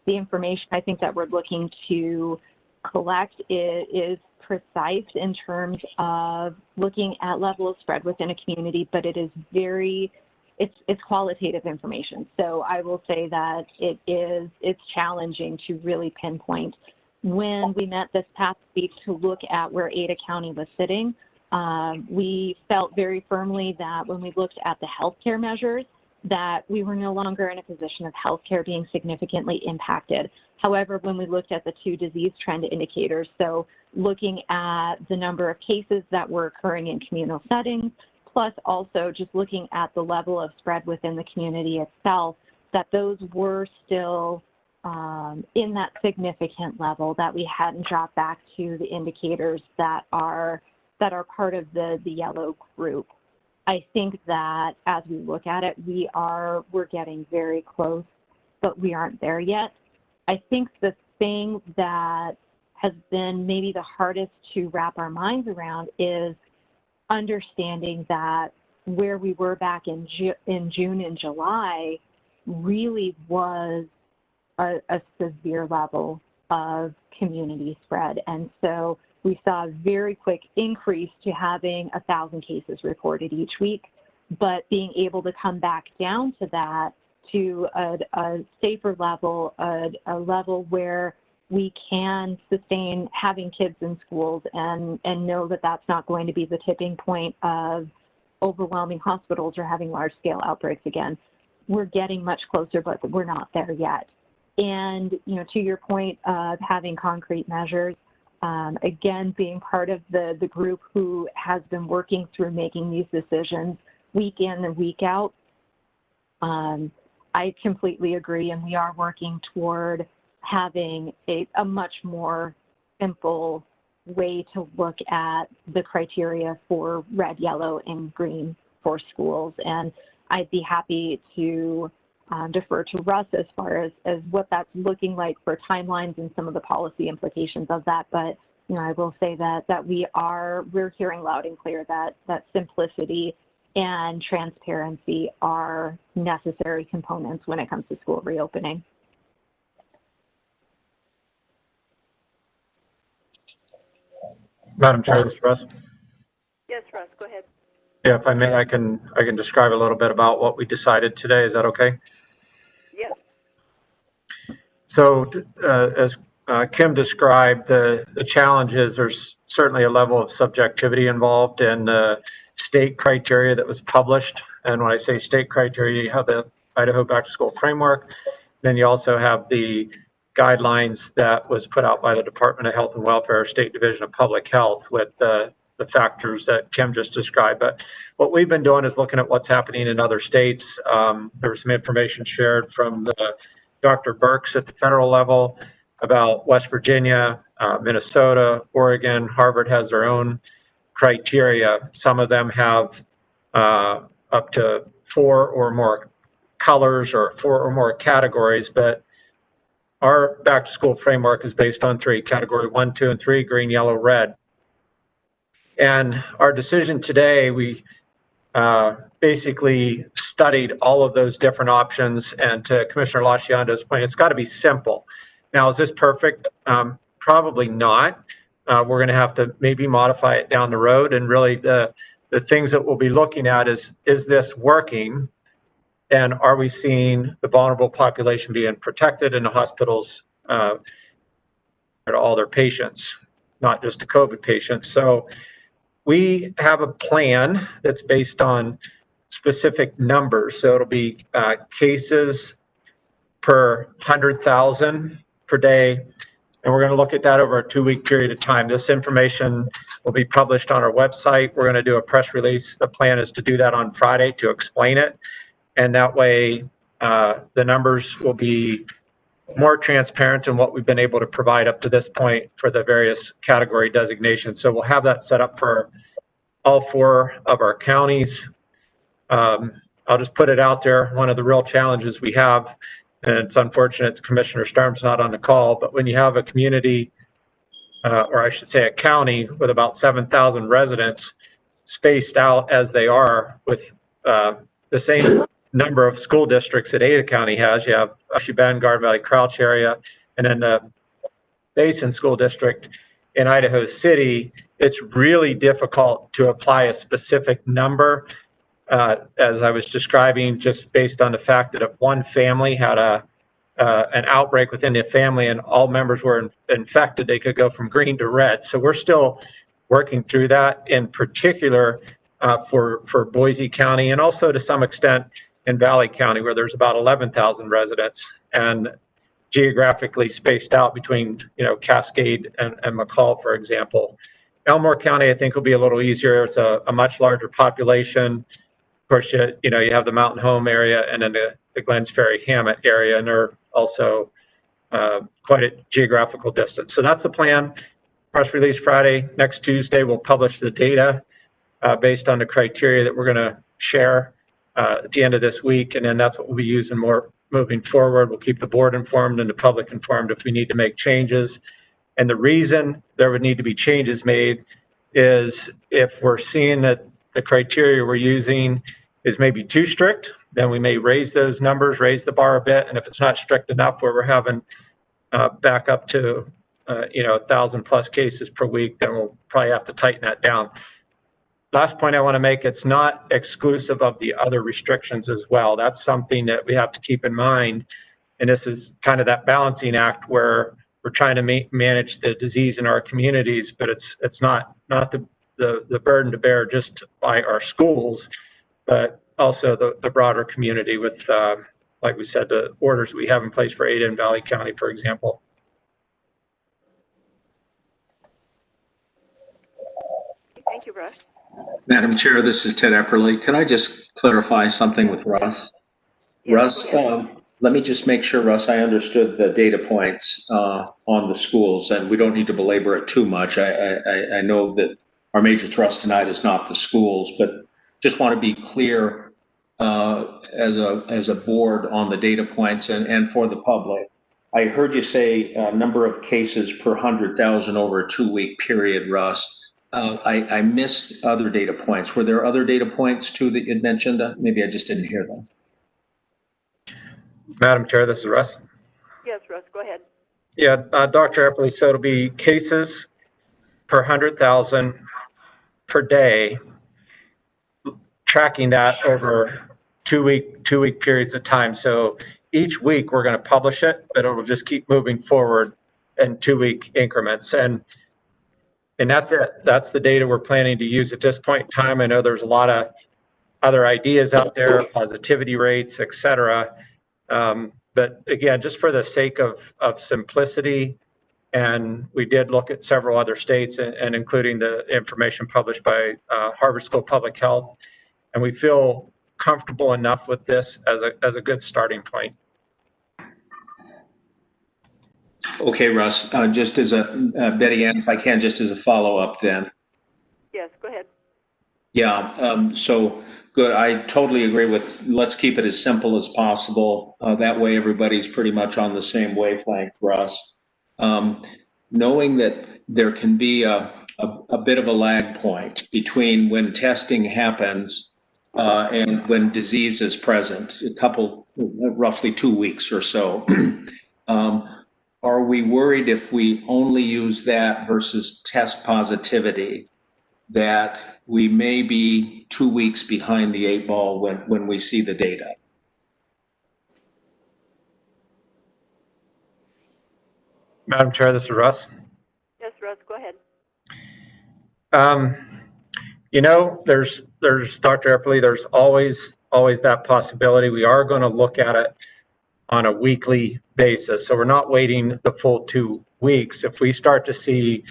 Speaker 8: The information I think that we're looking to collect is precise in terms of looking at level of spread within a community, but it is it's qualitative information. So I will say that it's challenging to really pinpoint. When we met this past week to look at where Ada County was sitting, we felt very firmly that when we looked at the healthcare measures, that we were no longer in a position of healthcare being significantly impacted. However, when we looked at the two disease trend indicators, so looking at the number of cases that were occurring in communal settings, plus also just looking at the level of spread within the community itself, that those were still in that significant level, that we hadn't dropped back to the indicators that are part of the yellow group. I think that as we look at it, we're getting very close, but we aren't there yet. I think the thing that has been maybe the hardest to wrap our minds around is understanding that where we were back in June and July really was a severe level of community spread. And so we saw a very quick increase to having 1,000 cases reported each week, but being able to come back down to that, to a safer level, a level where we can sustain having kids in schools and know that that's not going to be the tipping point of overwhelming hospitals or having large-scale outbreaks again. We're getting much closer, but we're not there yet. And, to your point of having concrete measures, again, being part of the group who has been working through making these decisions week in and week out, I completely agree, and we are working toward having a much more simple way to look at the criteria for red, yellow, and green for schools. And I'd be happy to defer to Russ as far as what that's looking like for timelines and some of the policy implications of that. But I will say that we're hearing loud and clear that simplicity and transparency are necessary components when it comes to school reopening.
Speaker 1: Madam Chair, this is Russ.
Speaker 2: Yes, Russ, go ahead.
Speaker 1: Yeah, if I may, I can describe a little bit about what we decided today. Is that okay?
Speaker 2: Yes.
Speaker 1: So as Kim described, the challenge is there's certainly a level of subjectivity involved in the state criteria that was published. And when I say state criteria, you have the Idaho Back to School Framework. Then you also have the guidelines that was put out by the Department of Health and Welfare, State Division of Public Health, with the factors that Kim just described. But what we've been doing is looking at what's happening in other states. There was some information shared from Dr. Birx at the federal level about West Virginia, Minnesota, Oregon. Harvard has their own criteria. Some of them have up to 4 or more colors or 4 or more categories, but our back to school framework is based on 3, category 1, 2, and 3, green, yellow, red. And our decision today, we basically studied all of those different options, and to Commissioner Lasciando's point, it's got to be simple. Now, is this perfect? Probably not. We're going to have to maybe modify it down the road, and really the things that we'll be looking at is this working? And are we seeing the vulnerable population being protected in the hospitals to all their patients, not just the COVID patients? So we have a plan that's based on specific numbers. So it'll be cases per 100,000 per day. And we're going to look at that over a 2-week period of time. This information will be published on our website. We're going to do a press release. The plan is to do that on Friday to explain it. And that way, the numbers will be more transparent in what we've been able to provide up to this point for the various category designations. So we'll have that set up for all 4 of our counties. I'll just put it out there. One of the real challenges we have, and it's unfortunate Commissioner Starm's not on the call, but when you have a community, or I should say a county with about 7,000 residents spaced out as they are with the same number of school districts that Ada County has. You have Ushy Bend, Garden Valley, Crouch area, and then the Basin School District in Idaho City. It's really difficult to apply a specific number, as I was describing, just based on the fact that if one family had an outbreak within the family and all members were infected, they could go from green to red. So we're still working through that, in particular for Boise County, and also to some extent in Valley County, where there's about 11,000 residents and geographically spaced out between, Cascade and McCall, for example. Elmore County, I think, will be a little easier. It's a much larger population. Of course, you have the Mountain Home area and then the Glens Ferry Hammett area, and they're also quite a geographical distance. So that's the plan. Press release Friday. Next Tuesday, we'll publish the data based on the criteria that we're going to share at the end of this week, and then that's what we'll be using more moving forward. We'll keep the board informed and the public informed if we need to make changes. And the reason there would need to be changes made is if we're seeing that the criteria we're using is maybe too strict, then we may raise those numbers, raise the bar a bit. And if it's not strict enough where we're having back up to 1,000 plus cases per week, then we'll probably have to tighten that down. Last point I want to make, it's not exclusive of the other restrictions as well. That's something that we have to keep in mind. And this is kind of that balancing act where we're trying to manage the disease in our communities, but it's not the burden to bear just by our schools, but also the broader community with, like we said, the orders we have in place for Ada and Valley County, for example.
Speaker 2: Thank you, Russ.
Speaker 5: Madam Chair, this is Ted Epperly. Can I just clarify something with Russ?
Speaker 2: Yes,
Speaker 5: Russ, let me just make sure, Russ, I understood the data points on the schools, and we don't need to belabor it too much. I know that our major thrust tonight is not the schools, but just want to be clear as a board on the data points and for the public. I heard you say number of cases per 100,000 over a 2-week period, Russ. I missed other data points. Were there other data points too that you'd mentioned? Maybe I just didn't hear them.
Speaker 1: Madam Chair, this is Russ.
Speaker 2: Yes, Russ, go ahead.
Speaker 1: Yeah, Dr. Epperly, so it'll be cases per 100,000 per day, tracking that over two week periods of time. So each week we're going to publish it, but it'll just keep moving forward in 2-week increments. And that's it. That's the data we're planning to use at this point in time. I know there's a lot of other ideas out there, positivity rates, et cetera. But again, just for the sake of simplicity, and we did look at several other states and including the information published by Harvard School of Public Health, and we feel comfortable enough with this as a good starting point.
Speaker 5: Okay, Russ, just as Betty Ann, if I can, just as a follow-up then.
Speaker 2: Yes, go ahead.
Speaker 5: Yeah, so good. I totally agree with, let's keep it as simple as possible. That way everybody's pretty much on the same wavelength, Russ. Knowing that there can be a bit of a lag point between when testing happens and when disease is present, roughly 2 weeks or so. Are we worried if we only use that versus test positivity, that we may be 2 weeks behind the 8 ball when we see the data?
Speaker 1: Madam Chair, this is Russ.
Speaker 2: Yes, Russ, go ahead.
Speaker 1: There's Dr. Epperly, there's always that possibility. We are going to look at it on a weekly basis. So we're not waiting the full 2 weeks. If we start to see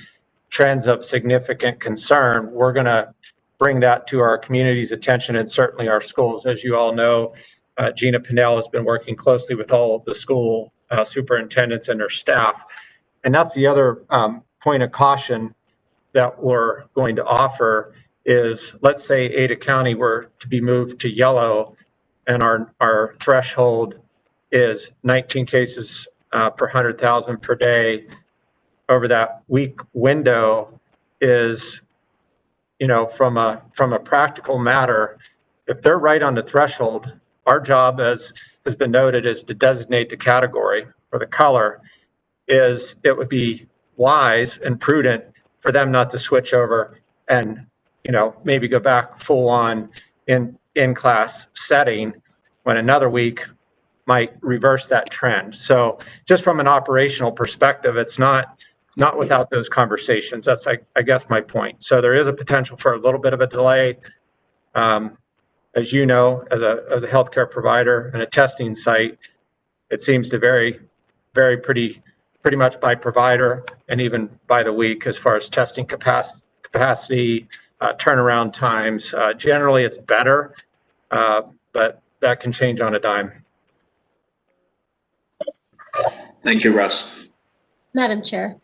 Speaker 1: trends of significant concern, we're going to bring that to our community's attention and certainly our schools. As you all know, Gina Pinnell has been working closely with all of the school superintendents and their staff. And that's the other point of caution that we're going to offer is, let's say Ada County were to be moved to yellow and our threshold is 19 cases per 100,000 per day over that week window is, from a practical matter, if they're right on the threshold, our job, as has been noted, is to designate the category or the color. Is it would be wise and prudent for them not to switch over and maybe go back full on in class setting when another week might reverse that trend. So just from an operational perspective, it's not without those conversations. That's I guess my point. So there is a potential for a little bit of a delay. As you know, as a healthcare provider and a testing site, it seems to vary pretty much by provider and even by the week as far as testing capacity, turnaround times. Generally, it's better, but that can change on a dime.
Speaker 5: Thank you, Russ.
Speaker 7: Madam Chair.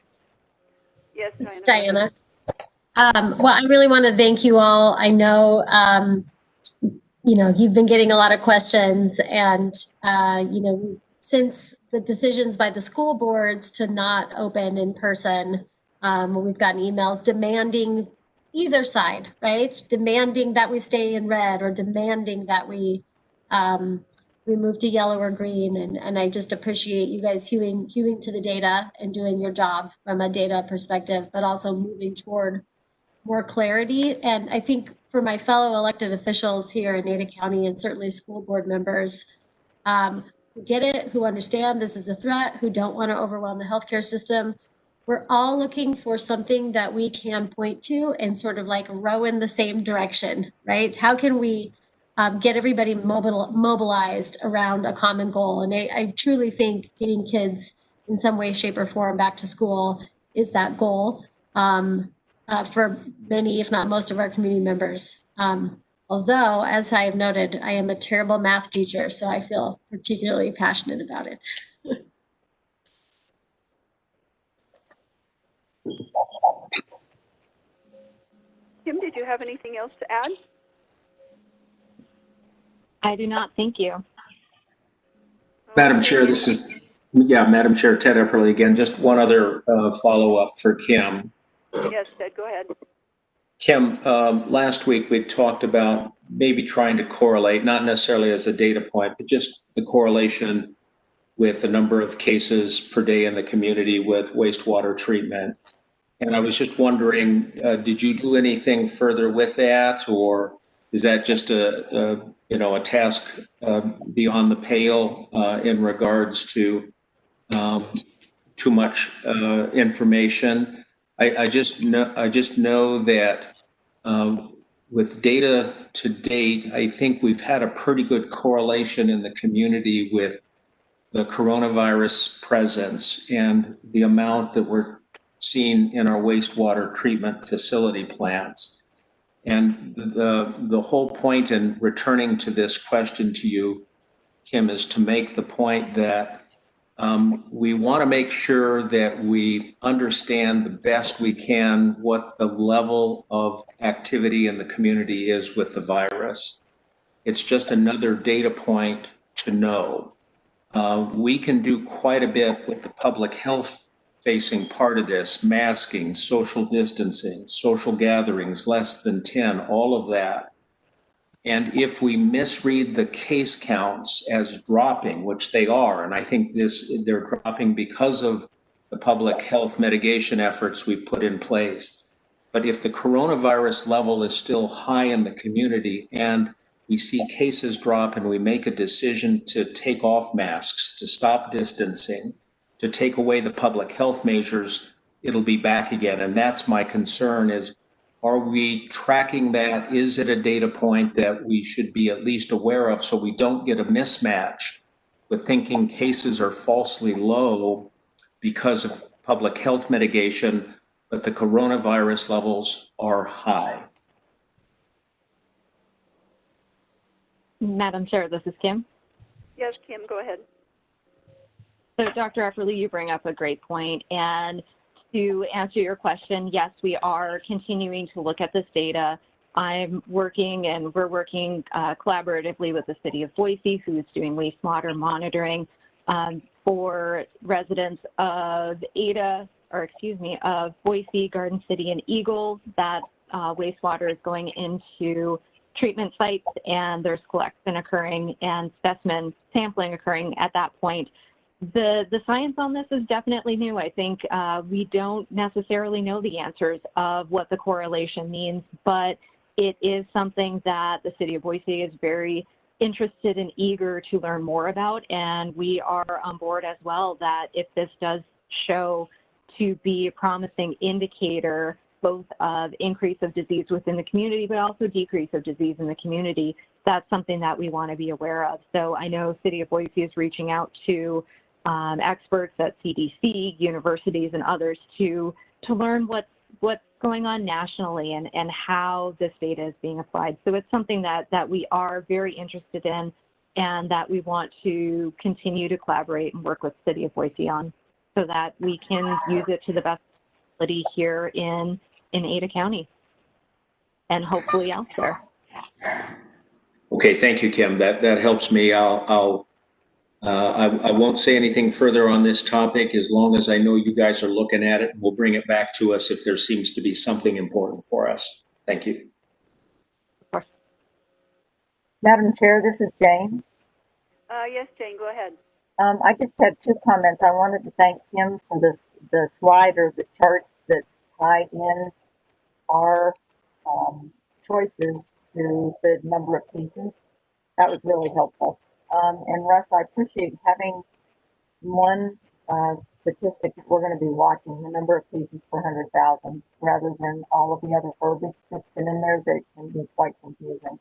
Speaker 2: Yes,
Speaker 7: This is
Speaker 2: Diana.
Speaker 7: Diana. Well, I really want to thank you all. I know, you've been getting a lot of questions, and, since the decisions by the school boards to not open in person, we've gotten emails demanding either side, right? Demanding that we stay in red or demanding that we move to yellow or green. And I just appreciate you guys hewing to the data and doing your job from a data perspective, but also moving toward more clarity. And I think for my fellow elected officials here in Ada County, and certainly school board members, who get it, who understand this is a threat, who don't want to overwhelm the healthcare system, we're all looking for something that we can point to and sort of like row in the same direction, right? How can we get everybody mobilized around a common goal? And I truly think getting kids in some way, shape, or form back to school is that goal for many, if not most, of our community members. Although, as I have noted, I am a terrible math teacher, so I feel particularly passionate about it.
Speaker 2: Kim, did you have anything else to add?
Speaker 8: I do not. Thank you.
Speaker 5: Madam Chair, Madam Chair, Ted Epperly again. Just one other follow-up for Kim.
Speaker 2: Yes, Ted, go ahead.
Speaker 5: Kim, last week we talked about maybe trying to correlate, not necessarily as a data point, but just the correlation with the number of cases per day in the community with wastewater treatment. And I was just wondering, did you do anything further with that, or is that just a task beyond the pale in regards to too much information? I just know that with data to date, I think we've had a pretty good correlation in the community with the coronavirus presence and the amount that we're seeing in our wastewater treatment facility plants. And the whole point in returning to this question to you, Kim, is to make the point that we want to make sure that we understand the best we can what the level of activity in the community is with the virus. It's just another data point to know. We can do quite a bit with the public health facing part of this, masking, social distancing, social gatherings, less than 10, all of that. And if we misread the case counts as dropping, which they are, and I think they're dropping because of the public health mitigation efforts we've put in place. But if the coronavirus level is still high in the community and we see cases drop and we make a decision to take off masks, to stop distancing, to take away the public health measures, it'll be back again. And that's my concern is, are we tracking that? Is it a data point that we should be at least aware of so we don't get a mismatch with thinking cases are falsely low because of public health mitigation, but the coronavirus levels are high?
Speaker 8: Madam Chair, this is Kim.
Speaker 2: Yes, Kim, go ahead.
Speaker 8: So Dr. Epperly, you bring up a great point. And to answer your question, yes, we are continuing to look at this data. I'm working and we're working collaboratively with the city of Boise, who's doing wastewater monitoring for residents of of Boise, Garden City, and Eagles. That wastewater is going into treatment sites, and there's collection occurring and specimen sampling occurring at that point. The science on this is definitely new. I think we don't necessarily know the answers of what the correlation means, but it is something that the city of Boise is very interested and eager to learn more about, and we are on board as well that if this does show to be a promising indicator both of increase of disease within the community, but also decrease of disease in the community, that's something that we want to be aware of. So I know City of Boise is reaching out to experts at CDC, universities, and others to learn what's going on nationally and how this data is being applied. So it's something that we are very interested in and that we want to continue to collaborate and work with City of Boise on so that we can use it to the best ability here in Ada County and hopefully elsewhere.
Speaker 5: Okay, thank you, Kim. That helps me. I won't say anything further on this topic as long as I know you guys are looking at it. We'll bring it back to us if there seems to be something important for us. Thank you.
Speaker 6: Madam Chair, this is Jane.
Speaker 2: Yes, Jane, go ahead.
Speaker 6: I just had 2 comments. I wanted to thank Kim for the slide or the charts that tied in our choices to the number of cases. That was really helpful. And Russ, I appreciate having one statistic that we're going to be watching, the number of cases per 100,000, rather than all of the other verbiage that's been in there that can be quite confusing.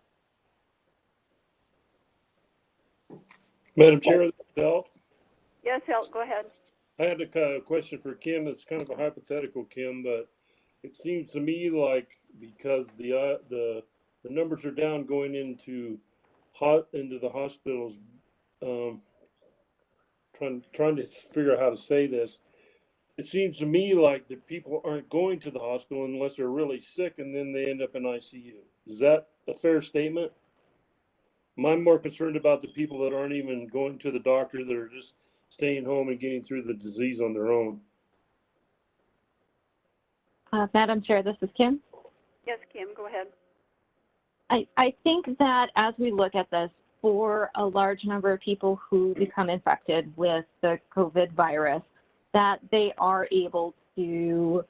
Speaker 4: Madam Chair, Del?
Speaker 2: Yes, Hel, go ahead.
Speaker 4: I had a question for Kim. It's kind of a hypothetical, Kim, but it seems to me like because the numbers are down going into the hospitals, trying to figure out how to say this. It seems to me like the people aren't going to the hospital unless they're really sick, and then they end up in ICU. Is that a fair statement? I'm more concerned about the people that aren't even going to the doctor, that are just staying home and getting through the disease on their own.
Speaker 8: Madam Chair, this is Kim.
Speaker 2: Yes, Kim, go ahead.
Speaker 8: I think that as we look at this, for a large number of people who become infected with the COVID virus, that they are able to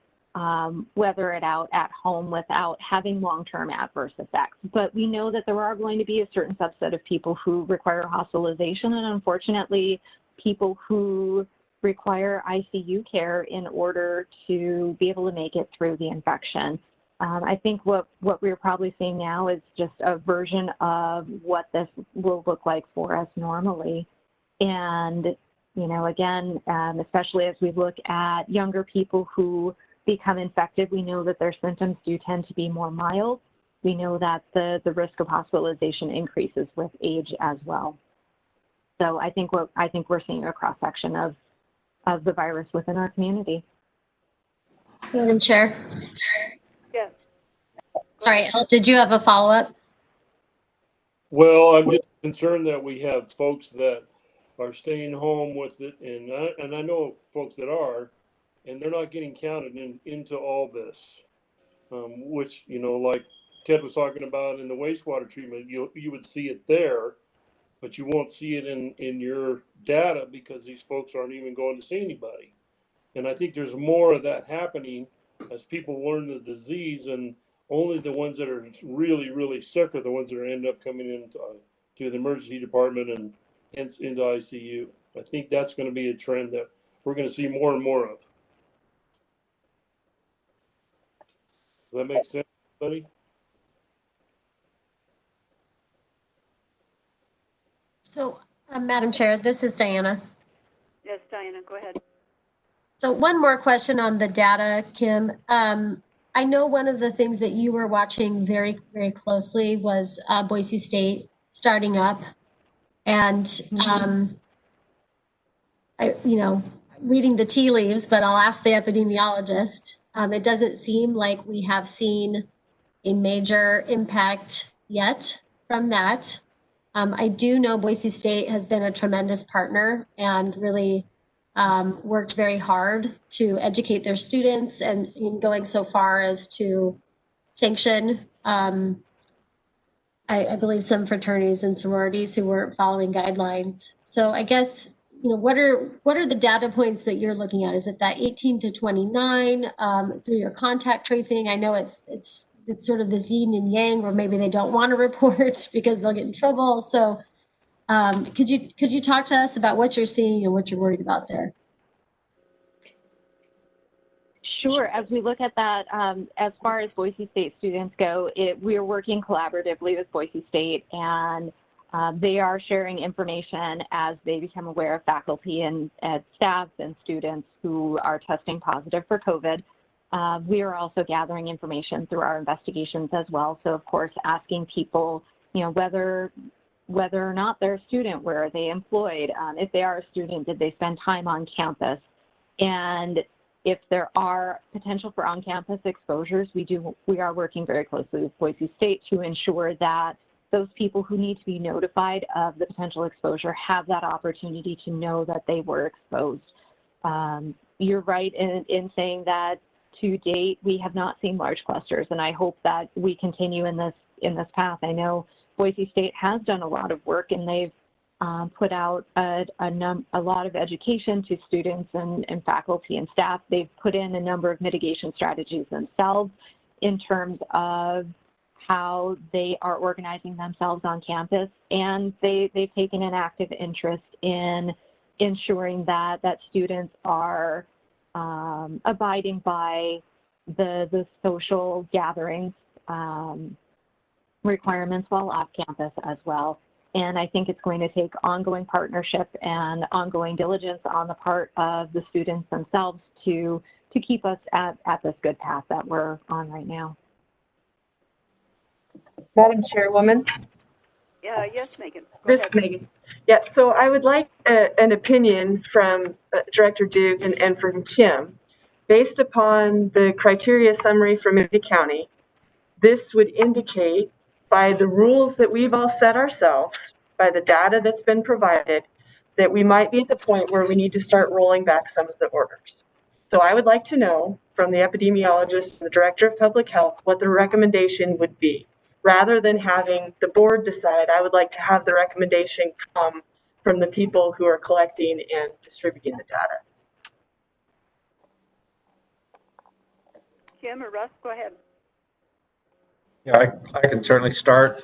Speaker 8: weather it out at home without having long-term adverse effects. But we know that there are going to be a certain subset of people who require hospitalization, and unfortunately, people who require ICU care in order to be able to make it through the infection. I think what we're probably seeing now is just a version of what this will look like for us normally. And, you know, again, especially as we look at younger people who become infected, we know that their symptoms do tend to be more mild. We know that the risk of hospitalization increases with age as well. So I think we're seeing a cross-section of the virus within our community.
Speaker 7: Madam Chair.
Speaker 2: Yes.
Speaker 7: Sorry, Elle, did you have a follow-up?
Speaker 4: Well, I'm just concerned that we have folks that are staying home with it, and I know folks that are, and they're not getting counted into all this, which, you know, like Ted was talking about in the wastewater treatment, you would see it there, but you won't see it in your data because these folks aren't even going to see anybody. And I think there's more of that happening as people learn the disease, and only the ones that are really, really sick are the ones that end up coming into to the emergency department and hence into ICU. I think that's going to be a trend that we're going to see more and more of. Does that make sense, buddy?
Speaker 7: So, Madam Chair, this is Diana.
Speaker 2: Yes, Diana, go ahead.
Speaker 7: So one more question on the data, Kim. I know one of the things that you were watching very, very closely was Boise State starting up. And reading the tea leaves, but I'll ask the epidemiologist. It doesn't seem like we have seen a major impact yet from that. I do know Boise State has been a tremendous partner and really worked very hard to educate their students, and going so far as to sanction, I believe, some fraternities and sororities who weren't following guidelines. So I guess, what are the data points that you're looking at? Is it that 18 to 29 through your contact tracing? I know it's sort of this yin and yang, where maybe they don't want to report because they'll get in trouble. So could you talk to us about what you're seeing and what you're worried about there?
Speaker 8: Sure. As we look at that, as far as Boise State students go, we are working collaboratively with Boise State, and they are sharing information as they become aware of faculty and staff and students who are testing positive for COVID. We are also gathering information through our investigations as well. So, of course, asking people, whether or not they're a student, where are they employed? If they are a student, did they spend time on campus? And if there are potential for on-campus exposures, we are working very closely with Boise State to ensure that those people who need to be notified of the potential exposure have that opportunity to know that they were exposed. You're right in saying that to date we have not seen large clusters, and I hope that we continue in this path. I know Boise State has done a lot of work, and they've put out a lot of education to students and faculty and staff. They've put in a number of mitigation strategies themselves in terms of how they are organizing themselves on campus, and they've taken an active interest in ensuring that students are abiding by the social gatherings requirements while off campus as well. And I think it's going to take ongoing partnership and ongoing diligence on the part of the students themselves to keep us at this good path that we're on right now.
Speaker 3: Madam Chairwoman?
Speaker 2: Yes, Megan.
Speaker 3: This is Megan. Yeah, so I would like an opinion from Director Duke and from Kim. Based upon the criteria summary from Midi County, this would indicate, by the rules that we've all set ourselves, by the data that's been provided, that we might be at the point where we need to start rolling back some of the orders. So I would like to know from the epidemiologist and the Director of Public Health what the recommendation would be. Rather than having the board decide, I would like to have the recommendation come from the people who are collecting and distributing the data.
Speaker 2: Kim or Russ, go ahead.
Speaker 1: Yeah, I can certainly start.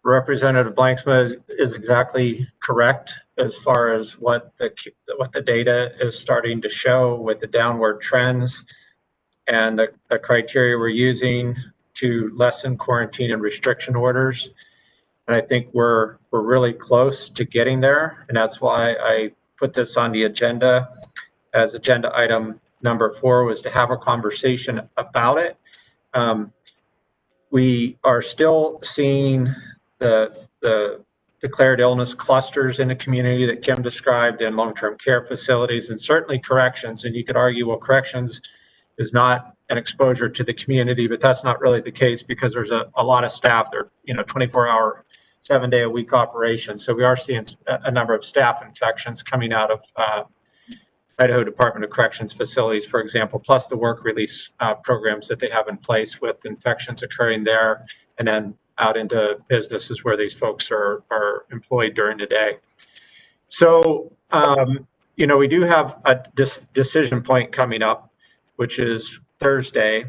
Speaker 1: Representative Blanksma is exactly correct as far as what the data is starting to show with the downward trends and the criteria we're using to lessen quarantine and restriction orders. And I think we're really close to getting there, and that's why I put this on the agenda as agenda item number 4, was to have a conversation about it. We are still seeing the declared illness clusters in the community that Kim described in long-term care facilities, and certainly corrections. And you could argue, well, corrections is not an exposure to the community, but that's not really the case, because there's a lot of staff. They're 24-hour, 7-day-a-week operations. So we are seeing a number of staff infections coming out of Idaho Department of Corrections facilities, for example, plus the work release programs that they have in place, with infections occurring there and then out into businesses where these folks are employed during the day. So, we do have a decision point coming up, which is Thursday.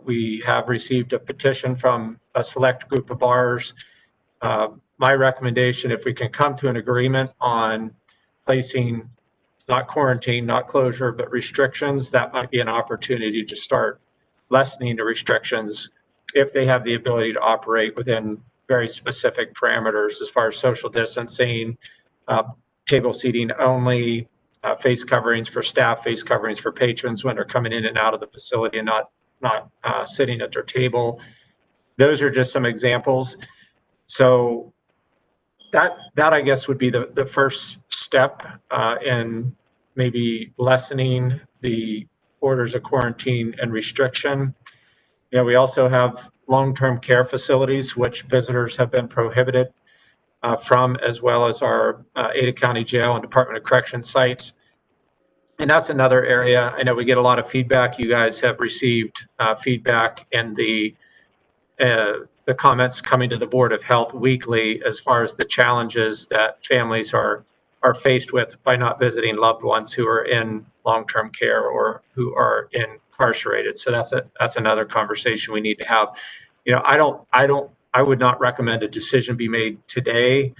Speaker 1: We have received a petition from a select group of bars. My recommendation, if we can come to an agreement on placing not quarantine, not closure, but restrictions, that might be an opportunity to start lessening the restrictions if they have the ability to operate within very specific parameters as far as social distancing, table seating only, face coverings for staff, face coverings for patrons when they're coming in and out of the facility and not sitting at their table. Those are just some examples. So that I guess would be the first step in maybe lessening the orders of quarantine and restriction. We also have long-term care facilities, which visitors have been prohibited from, as well as our Ada County Jail and Department of Corrections sites. And that's another area. I know we get a lot of feedback. You guys have received feedback in the comments coming to the Board of Health weekly as far as the challenges that families are faced with by not visiting loved ones who are in long-term care or who are incarcerated. So that's another conversation we need to have. I would not recommend a decision be made today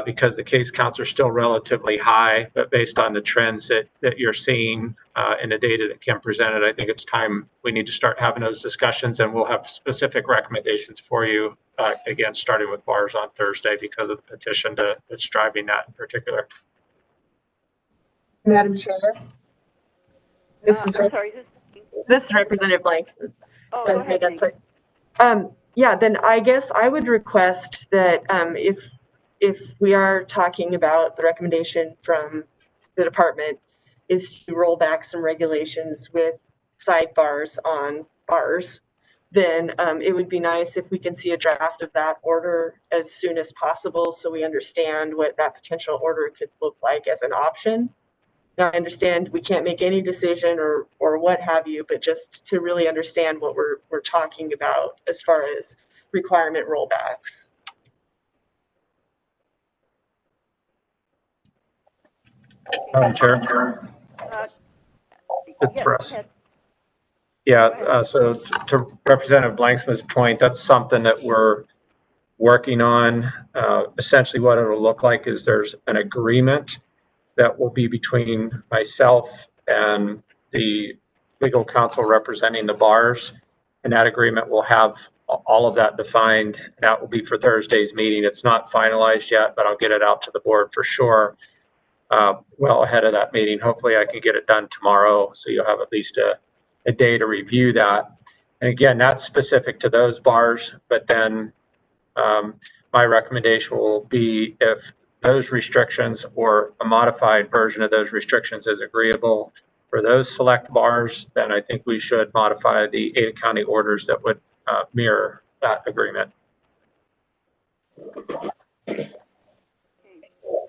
Speaker 1: because the case counts are still relatively high, but based on the trends that you're seeing and the data that Kim presented, I think it's time we need to start having those discussions, and we'll have specific recommendations for you, again, starting with bars on Thursday because of the petition that's driving that in particular.
Speaker 3: Madam Chair, this is Representative Langston.
Speaker 2: Oh, go ahead,
Speaker 3: Yeah, then I guess I would request that if we are talking about the recommendation from the department is to roll back some regulations with sidebars on bars, then it would be nice if we can see a draft of that order as soon as possible so we understand what that potential order could look like as an option. Now, I understand we can't make any decision or what have you, but just to really understand what we're talking about as far as requirement rollbacks.
Speaker 1: Madam Chair,
Speaker 2: yes,
Speaker 1: for us.
Speaker 2: go ahead.
Speaker 1: Yeah, so to Representative Blanksman's point, that's something that we're working on. Essentially what it'll look like is there's an agreement that will be between myself and the legal counsel representing the bars. And that agreement will have all of that defined. That will be for Thursday's meeting. It's not finalized yet, but I'll get it out to the board for sure. Well ahead of that meeting. Hopefully I can get it done tomorrow, so you'll have at least a day to review that. And again, that's specific to those bars, but then my recommendation will be if those restrictions or a modified version of those restrictions is agreeable for those select bars, then I think we should modify the Ada County orders that would mirror that agreement.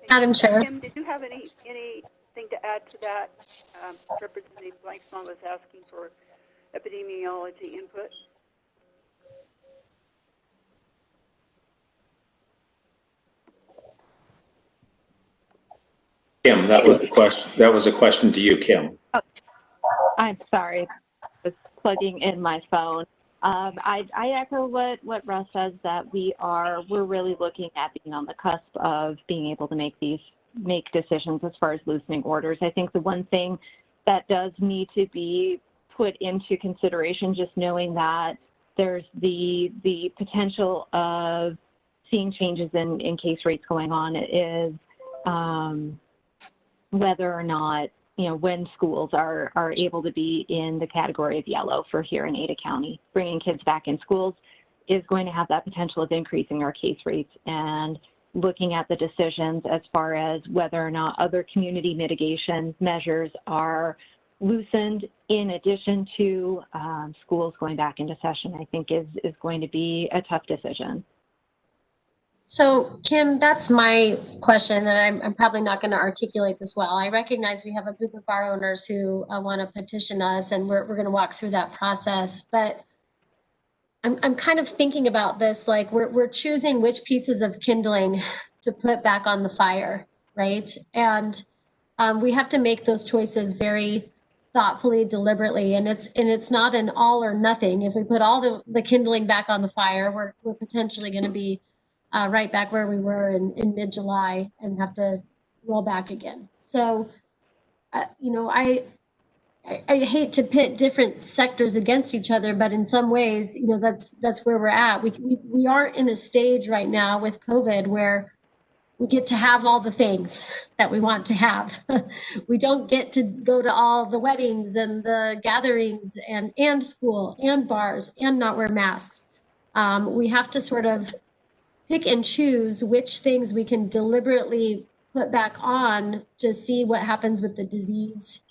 Speaker 7: Madam Chair.
Speaker 2: Kim, did you have anything to add to that? Representative Blanksman was asking for epidemiology input.
Speaker 5: Kim, that was the question. That was a question to you, Kim.
Speaker 8: Oh, I'm sorry. I was plugging in my phone. I echo what Russ says, that we're really looking at being on the cusp of being able to make decisions as far as loosening orders. I think the one thing that does need to be put into consideration, just knowing that there's the potential of seeing changes in case rates going on, is whether or not, when schools are able to be in the category of yellow for here in Ada County. Bringing kids back in schools is going to have that potential of increasing our case rates, and looking at the decisions as far as whether or not other community mitigation measures are loosened in addition to schools going back into session, I think is going to be a tough decision.
Speaker 7: So, Kim, that's my question, and I'm probably not going to articulate this well. I recognize we have a group of bar owners who want to petition us, and we're going to walk through that process. But I'm kind of thinking about this like we're choosing which pieces of kindling to put back on the fire, right? And we have to make those choices very thoughtfully, deliberately, and it's not an all or nothing. If we put all the kindling back on the fire, we're potentially going to be right back where we were in mid-July and have to roll back again. So, I hate to pit different sectors against each other, but in some ways, that's where we're at. We are in a stage right now with COVID where we get to have all the things that we want to have. We don't get to go to all the weddings and the gatherings and school and bars and not wear masks. We have to sort of pick and choose which things we can deliberately put back on to see what happens with the disease,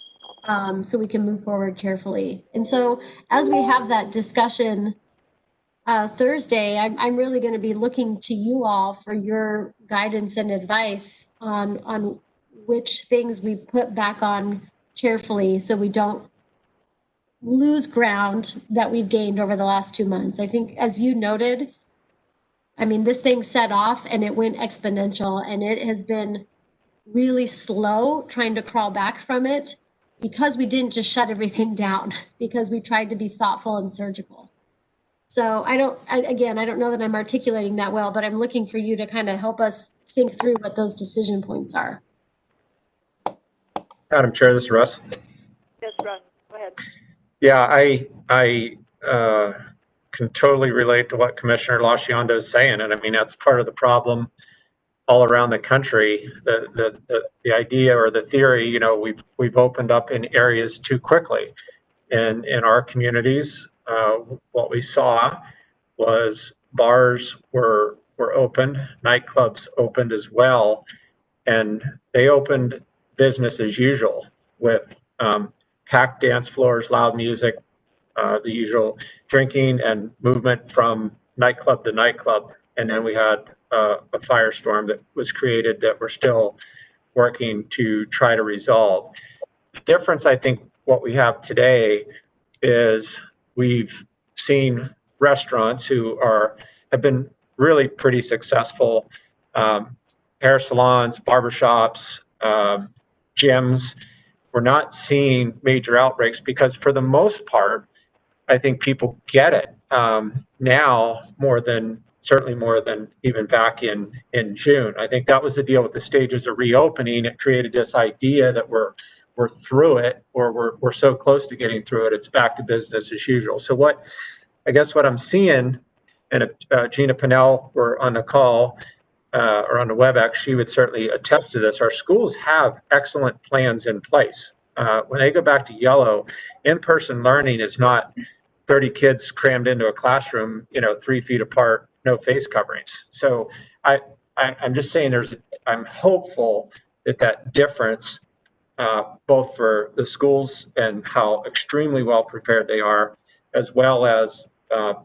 Speaker 7: so we can move forward carefully. And so as we have that discussion Thursday, I'm really going to be looking to you all for your guidance and advice on which things we put back on carefully so we don't lose ground that we've gained over the last 2 months. I think, as you noted, I mean, this thing set off and it went exponential, and it has been really slow trying to crawl back from it because we didn't just shut everything down, because we tried to be thoughtful and surgical. So I don't know that I'm articulating that well, but I'm looking for you to kind of help us think through what those decision points are.
Speaker 1: Madam Chair, this is Russ.
Speaker 2: Yes, Russ, go ahead.
Speaker 1: Yeah, I can totally relate to what Commissioner Lasciondo is saying, and I mean that's part of the problem all around the country. The idea or the theory, you know, we've opened up in areas too quickly, and in our communities, what we saw was bars were opened, nightclubs opened as well, and they opened business as usual with packed dance floors, loud music, the usual drinking and movement from nightclub to nightclub. And then we had a firestorm that was created that we're still working to try to resolve. The difference, I think, what we have today is we've seen restaurants who have been really pretty successful, hair salons, barbershops, gyms. We're not seeing major outbreaks because, for the most part, I think people get it now certainly more than even back in June. I think that was the deal with the stages of reopening. It created this idea that we're through it, or we're so close to getting through it, it's back to business as usual. So what I'm seeing, and if Gina Pinnell were on the call or on the WebEx, she would certainly attest to this. Our schools have excellent plans in place. When they go back to yellow, in-person learning is not 30 kids crammed into a classroom, 3 feet apart, no face coverings. So I'm just saying I'm hopeful that difference, both for the schools and how extremely well prepared they are, as well as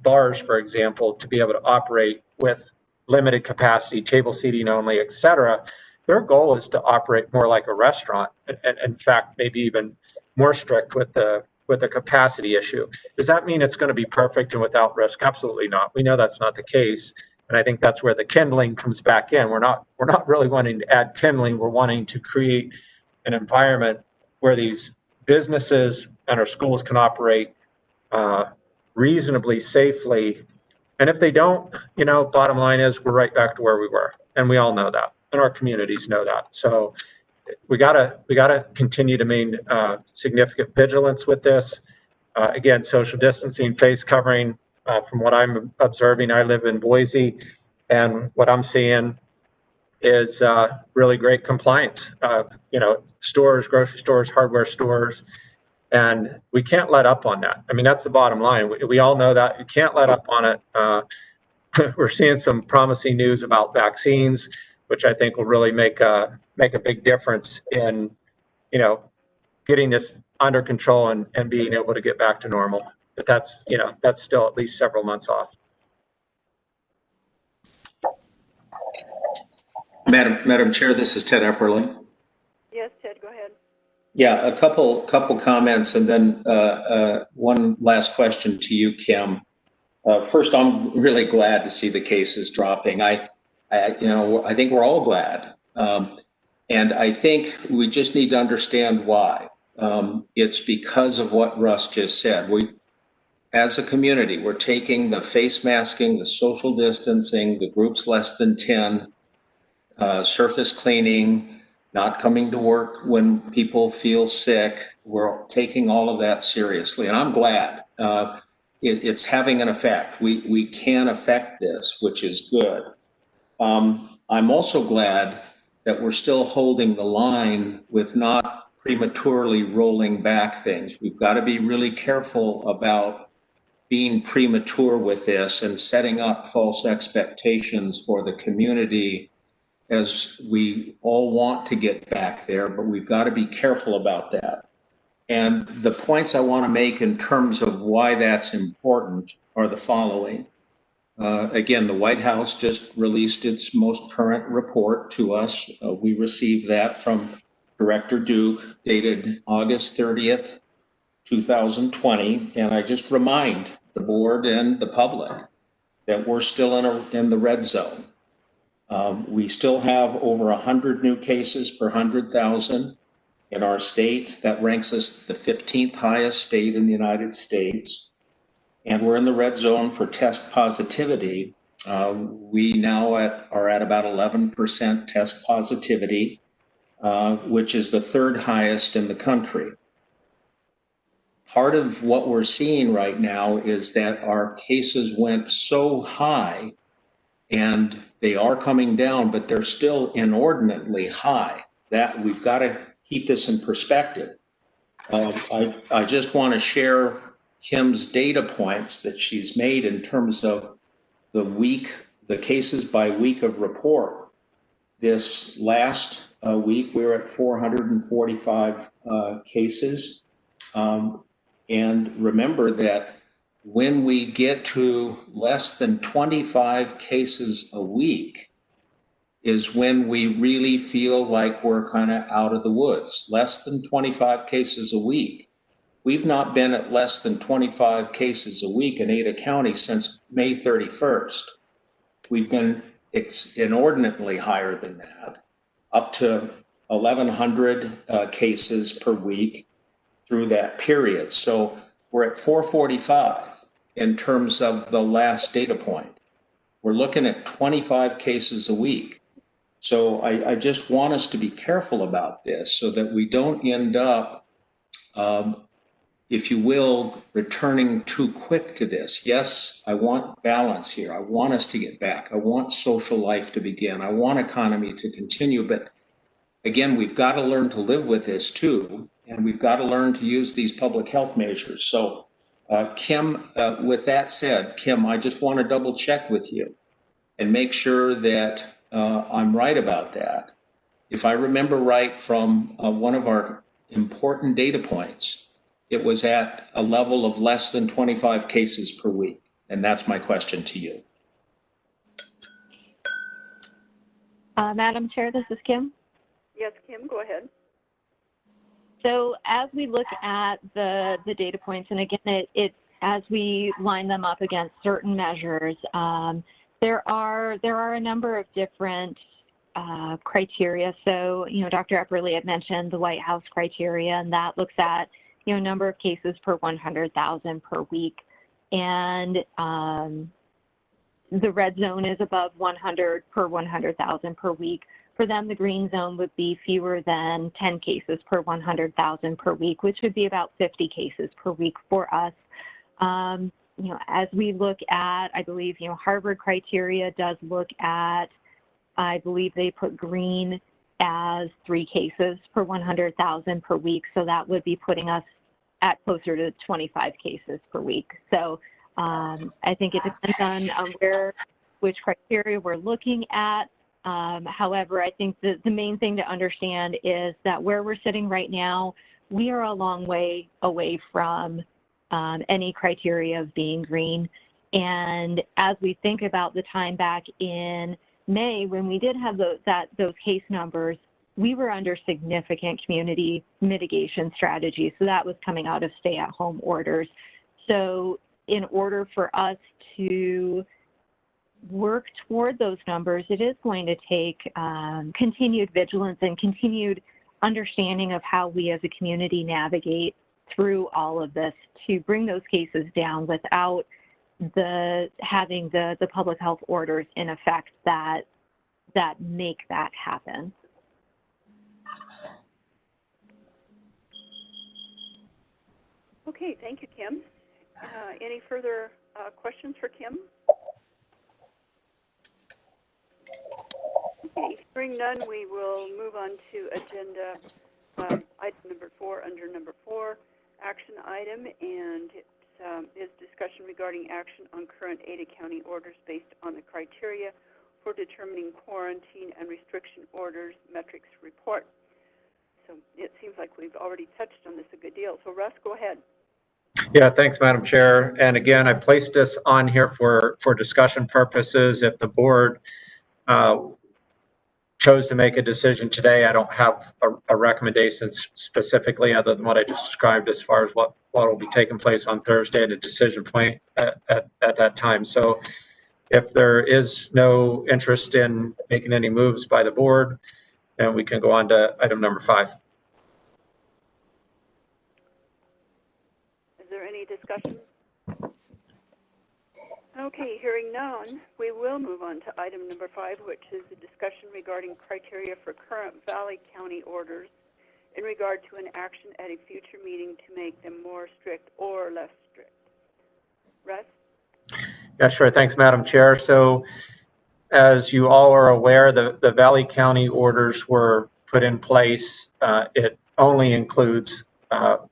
Speaker 1: bars, for example, to be able to operate with limited capacity, table seating only, et cetera. Their goal is to operate more like a restaurant, and in fact, maybe even more strict with the capacity issue. Does that mean it's going to be perfect and without risk? Absolutely not. We know that's not the case. And I think that's where the kindling comes back in. We're not really wanting to add kindling. We're wanting to create an environment where these businesses and our schools can operate reasonably safely. And if they don't, bottom line is we're right back to where we were. And we all know that. And our communities know that. So we gotta continue to maintain significant vigilance with this. Again, social distancing, face covering. From what I'm observing, I live in Boise, and what I'm seeing is really great compliance. Stores, grocery stores, hardware stores, and we can't let up on that. I mean, that's the bottom line. We all know that. You can't let up on it. We're seeing some promising news about vaccines, which I think will really make a big difference in, getting this under control and being able to get back to normal. But that's still at least several months off.
Speaker 5: Madam Chair, this is Ted Epperly.
Speaker 2: Yes, Ted, go ahead.
Speaker 5: Yeah, a couple comments, and then one last question to you, Kim. First, I'm really glad to see the cases dropping. I think we're all glad, and I think we just need to understand why. It's because of what Russ just said. As a community, we're taking the face masking, the social distancing, the groups less than 10, surface cleaning, not coming to work when people feel sick. We're taking all of that seriously, and I'm glad. It's having an effect. We can affect this, which is good. I'm also glad that we're still holding the line with not prematurely rolling back things. We've got to be really careful about being premature with this and setting up false expectations for the community as we all want to get back there, but we've got to be careful about that. And the points I want to make in terms of why that's important are the following. Again, the White House just released its most current report to us. We received that from Director Duke, dated August 30th, 2020. And I just remind the board and the public that we're still in the red zone. We still have over 100 new cases per 100,000 in our state. That ranks us the 15th highest state in the United States. And we're in the red zone for test positivity. We now are at about 11% test positivity, which is the third highest in the country. Part of what we're seeing right now is that our cases went so high, and they are coming down, but they're still inordinately high. That we've got to keep this in perspective. I just want to share Kim's data points that she's made in terms of the cases by week of report. This last week, we were at 445 cases. And remember that when we get to less than 25 cases a week is when we really feel like we're kind of out of the woods. Less than 25 cases a week. We've not been at less than 25 cases a week in Ada County since May 31st. We've been inordinately higher than that, up to 1,100 cases per week through that period. So we're at 445 in terms of the last data point. We're looking at 25 cases a week. So I just want us to be careful about this so that we don't end up, if you will, returning too quick to this. Yes, I want balance here. I want us to get back. I want social life to begin. I want economy to continue. But again, we've got to learn to live with this too. And we've got to learn to use these public health measures. So Kim, with that said, Kim, I just want to double check with you and make sure that I'm right about that. If I remember right from one of our important data points, it was at a level of less than 25 cases per week. And that's my question to you.
Speaker 8: Madam Chair, this is Kim.
Speaker 2: Yes, Kim, go ahead.
Speaker 8: So as we look at the data points, and again, it's as we line them up against certain measures, there are a number of different criteria. So, Dr. Epperly had mentioned the White House criteria, and that looks at, number of cases per 100,000 per week. And the red zone is above 100 per 100,000 per week. For them, the green zone would be fewer than 10 cases per 100,000 per week, which would be about 50 cases per week for us. As we look at, I believe, Harvard criteria does look at, I believe they put green as 3 cases per 100,000 per week. So that would be putting us at closer to 25 cases per week. So I think it depends on which criteria we're looking at. However, I think the main thing to understand is that where we're sitting right now, we are a long way away from any criteria of being green. And as we think about the time back in May, when we did have those case numbers, we were under significant community mitigation strategies. So that was coming out of stay-at-home orders. So in order for us to work toward those numbers, it is going to take continued vigilance and continued understanding of how we as a community navigate through all of this to bring those cases down without having the public health orders in effect that make that happen.
Speaker 2: Okay, thank you, Kim. Any further questions for Kim? Okay, hearing none, we will move on to agenda item number 4 under number 4, action item, and it is discussion regarding action on current Ada County orders based on the criteria for determining quarantine and restriction orders metrics report. So it seems like we've already touched on this a good deal. So Russ, go ahead.
Speaker 1: Yeah, thanks, Madam Chair. And again, I placed this on here for discussion purposes. If the board chose to make a decision today, I don't have a recommendation specifically other than what I just described as far as what will be taking place on Thursday at a decision point at that time. So if there is no interest in making any moves by the board, then we can go on to item number 5.
Speaker 2: Is there any discussion? Okay, hearing none, we will move on to item number 5, which is a discussion regarding criteria for current Valley County orders in regard to an action at a future meeting to make them more strict or less strict. Russ?
Speaker 1: Yeah, sure. Thanks, Madam Chair. So as you all are aware, the Valley County orders were put in place. It only includes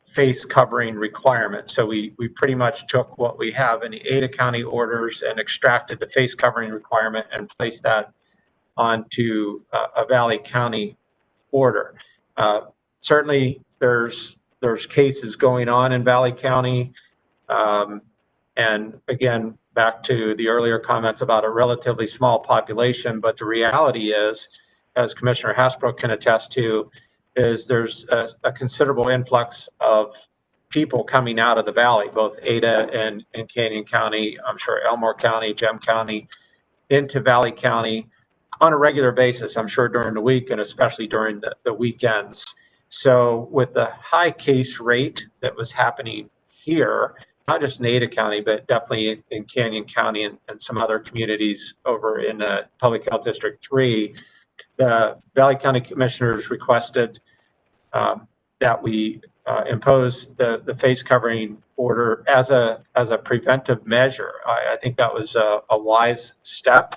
Speaker 1: face covering requirements. So we pretty much took what we have in the Ada County orders and extracted the face covering requirement and placed that onto a Valley County order. Certainly, there's cases going on in Valley County. And again, back to the earlier comments about a relatively small population, but the reality is, as Commissioner Hasbrook can attest to, is there's a considerable influx of people coming out of the valley, both Ada and Canyon County, I'm sure Elmore County, Gem County, into Valley County on a regular basis, I'm sure during the week and especially during the weekends. So with the high case rate that was happening here, not just in Ada County, but definitely in Canyon County and some other communities over in Public Health District 3, the Valley County Commissioners requested that we impose the face covering order as a preventive measure. I think that was a wise step.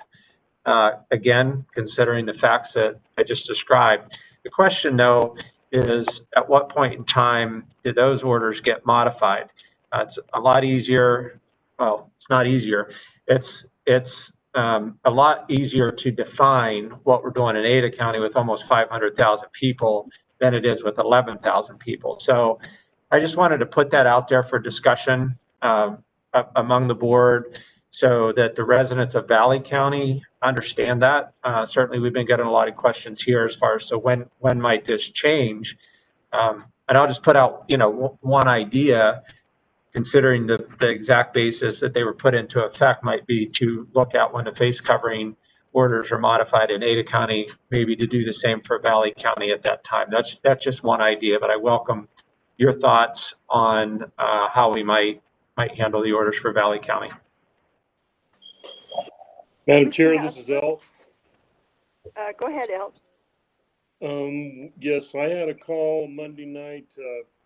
Speaker 1: Again, considering the facts that I just described. The question, though, is at what point in time did those orders get modified? It's a lot easier. Well, it's not easier. It's a lot easier to define what we're doing in Ada County with almost 500,000 people than it is with 11,000 people. So I just wanted to put that out there for discussion among the board so that the residents of Valley County understand that. Certainly, we've been getting a lot of questions here as far as, so when might this change? And I'll just put out, one idea, considering the exact basis that they were put into effect might be to look at when the face covering orders are modified in Ada County, maybe to do the same for Valley County at that time. That's just one idea, but I welcome your thoughts on how we might handle the orders for Valley County.
Speaker 4: Madam Chair, this is El.
Speaker 2: Go ahead, El.
Speaker 4: Yes, I had a call Monday night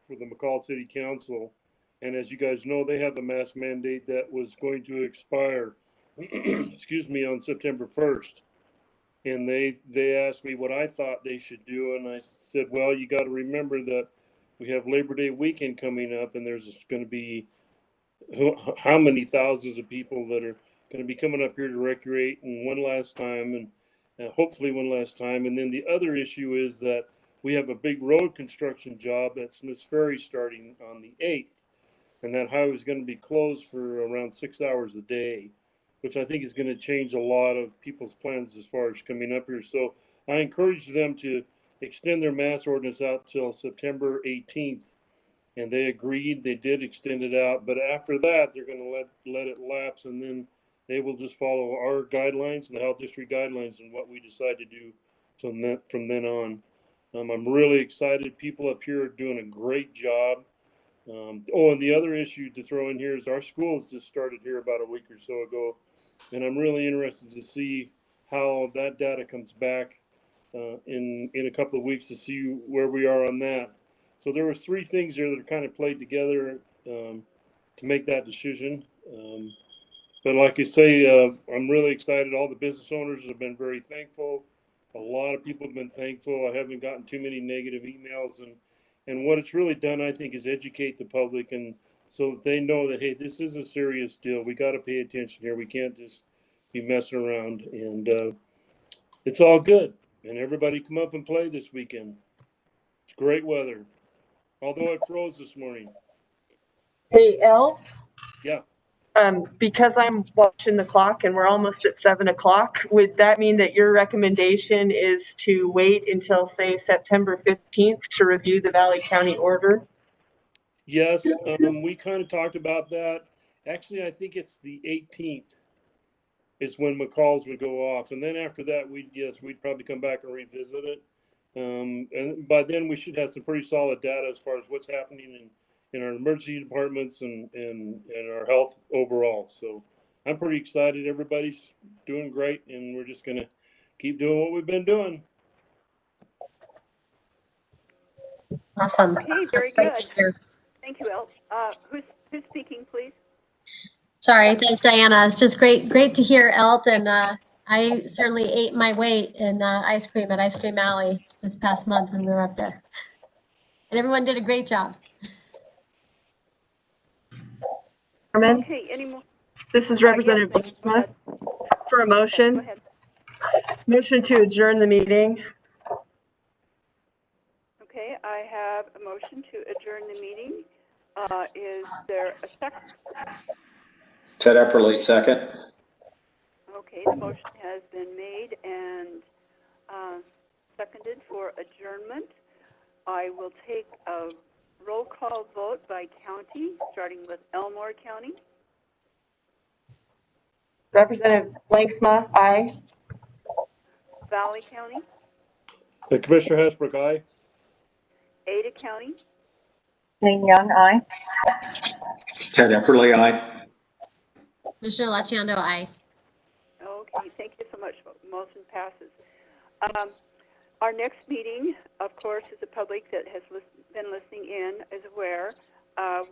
Speaker 4: for the McCall City Council. And as you guys know, they have a mask mandate that was going to expire, excuse me, on September 1st. And they asked me what I thought they should do. And I said, well, you got to remember that we have Labor Day weekend coming up, and there's going to be how many thousands of people that are going to be coming up here to recreate and one last time, and hopefully one last time. And then the other issue is that we have a big road construction job at Smith's Ferry starting on the 8th. And that highway is going to be closed for around 6 hours a day, which I think is going to change a lot of people's plans as far as coming up here. So I encourage them to extend their mask ordinance out till September 18th. And they agreed. They did extend it out. But after that, they're going to let it lapse, and then they will just follow our guidelines and the health district guidelines and what we decide to do from then on. I'm really excited. People up here are doing a great job. And the other issue to throw in here is our schools just started here about a week or so ago, and I'm really interested to see how that data comes back in a couple of weeks to see where we are on that. So there was 3 things there that kind of played together to make that decision. But like I say, I'm really excited. All the business owners have been very thankful. A lot of people have been thankful. I haven't gotten too many negative emails, and what it's really done, I think, is educate the public, and so that they know that, hey, this is a serious deal. We got to pay attention here. We can't just be messing around, and it's all good. And everybody come up and play this weekend. It's great weather, although it froze this morning.
Speaker 3: Hey, Els,
Speaker 4: Yeah.
Speaker 3: because I'm watching the clock and we're almost at 7 o'clock, would that mean that your recommendation is to wait until, say, September 15th to review the Valley County order?
Speaker 4: Yes, we kind of talked about that. Actually, I think it's the 18th is when McCall's would go off, and then after that, we'd probably come back and revisit it. And by then, we should have some pretty solid data as far as what's happening in our emergency departments and our health overall. So I'm pretty excited. Everybody's doing great, and we're just gonna keep doing what we've been doing.
Speaker 7: Awesome.
Speaker 2: Okay, very
Speaker 7: That's great
Speaker 2: good.
Speaker 7: to hear.
Speaker 2: Thank you, El. Who's speaking, please?
Speaker 7: Sorry, that's Diana. It's just great to hear, Elt, and I certainly ate my weight in ice cream at Ice Cream Alley this past month when we were up there, and everyone did a great job.
Speaker 3: Carmen,
Speaker 2: Okay, any more?
Speaker 3: this is
Speaker 2: Yes,
Speaker 3: Representative
Speaker 2: ma'am. Go
Speaker 3: Blacksma
Speaker 2: ahead.
Speaker 3: for a
Speaker 2: Go
Speaker 3: motion.
Speaker 2: ahead.
Speaker 3: Motion to adjourn the meeting.
Speaker 2: Okay, I have a motion to adjourn the meeting. Is there a second?
Speaker 5: Ted Epperly, second.
Speaker 2: Okay, the motion has been made and seconded for adjournment. I will take a roll call vote by county, starting with Elmore County.
Speaker 3: Representative Blanksma, aye.
Speaker 2: Valley County,
Speaker 4: Commissioner Hasbrook, aye.
Speaker 2: Ada County,
Speaker 6: Jane Young, aye.
Speaker 5: Ted Epperly, aye.
Speaker 7: Commissioner Laciando, aye.
Speaker 2: Okay, thank you so much. Motion passes. Our next meeting, of course, is the public that has been listening in is aware,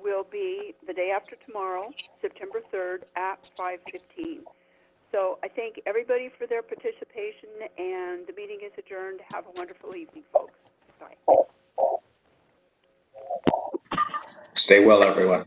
Speaker 2: will be the day after tomorrow, September 3rd at 5:15. So I thank everybody for their participation, and the meeting is adjourned. Have a wonderful evening, folks. Bye.
Speaker 5: Stay well, everyone.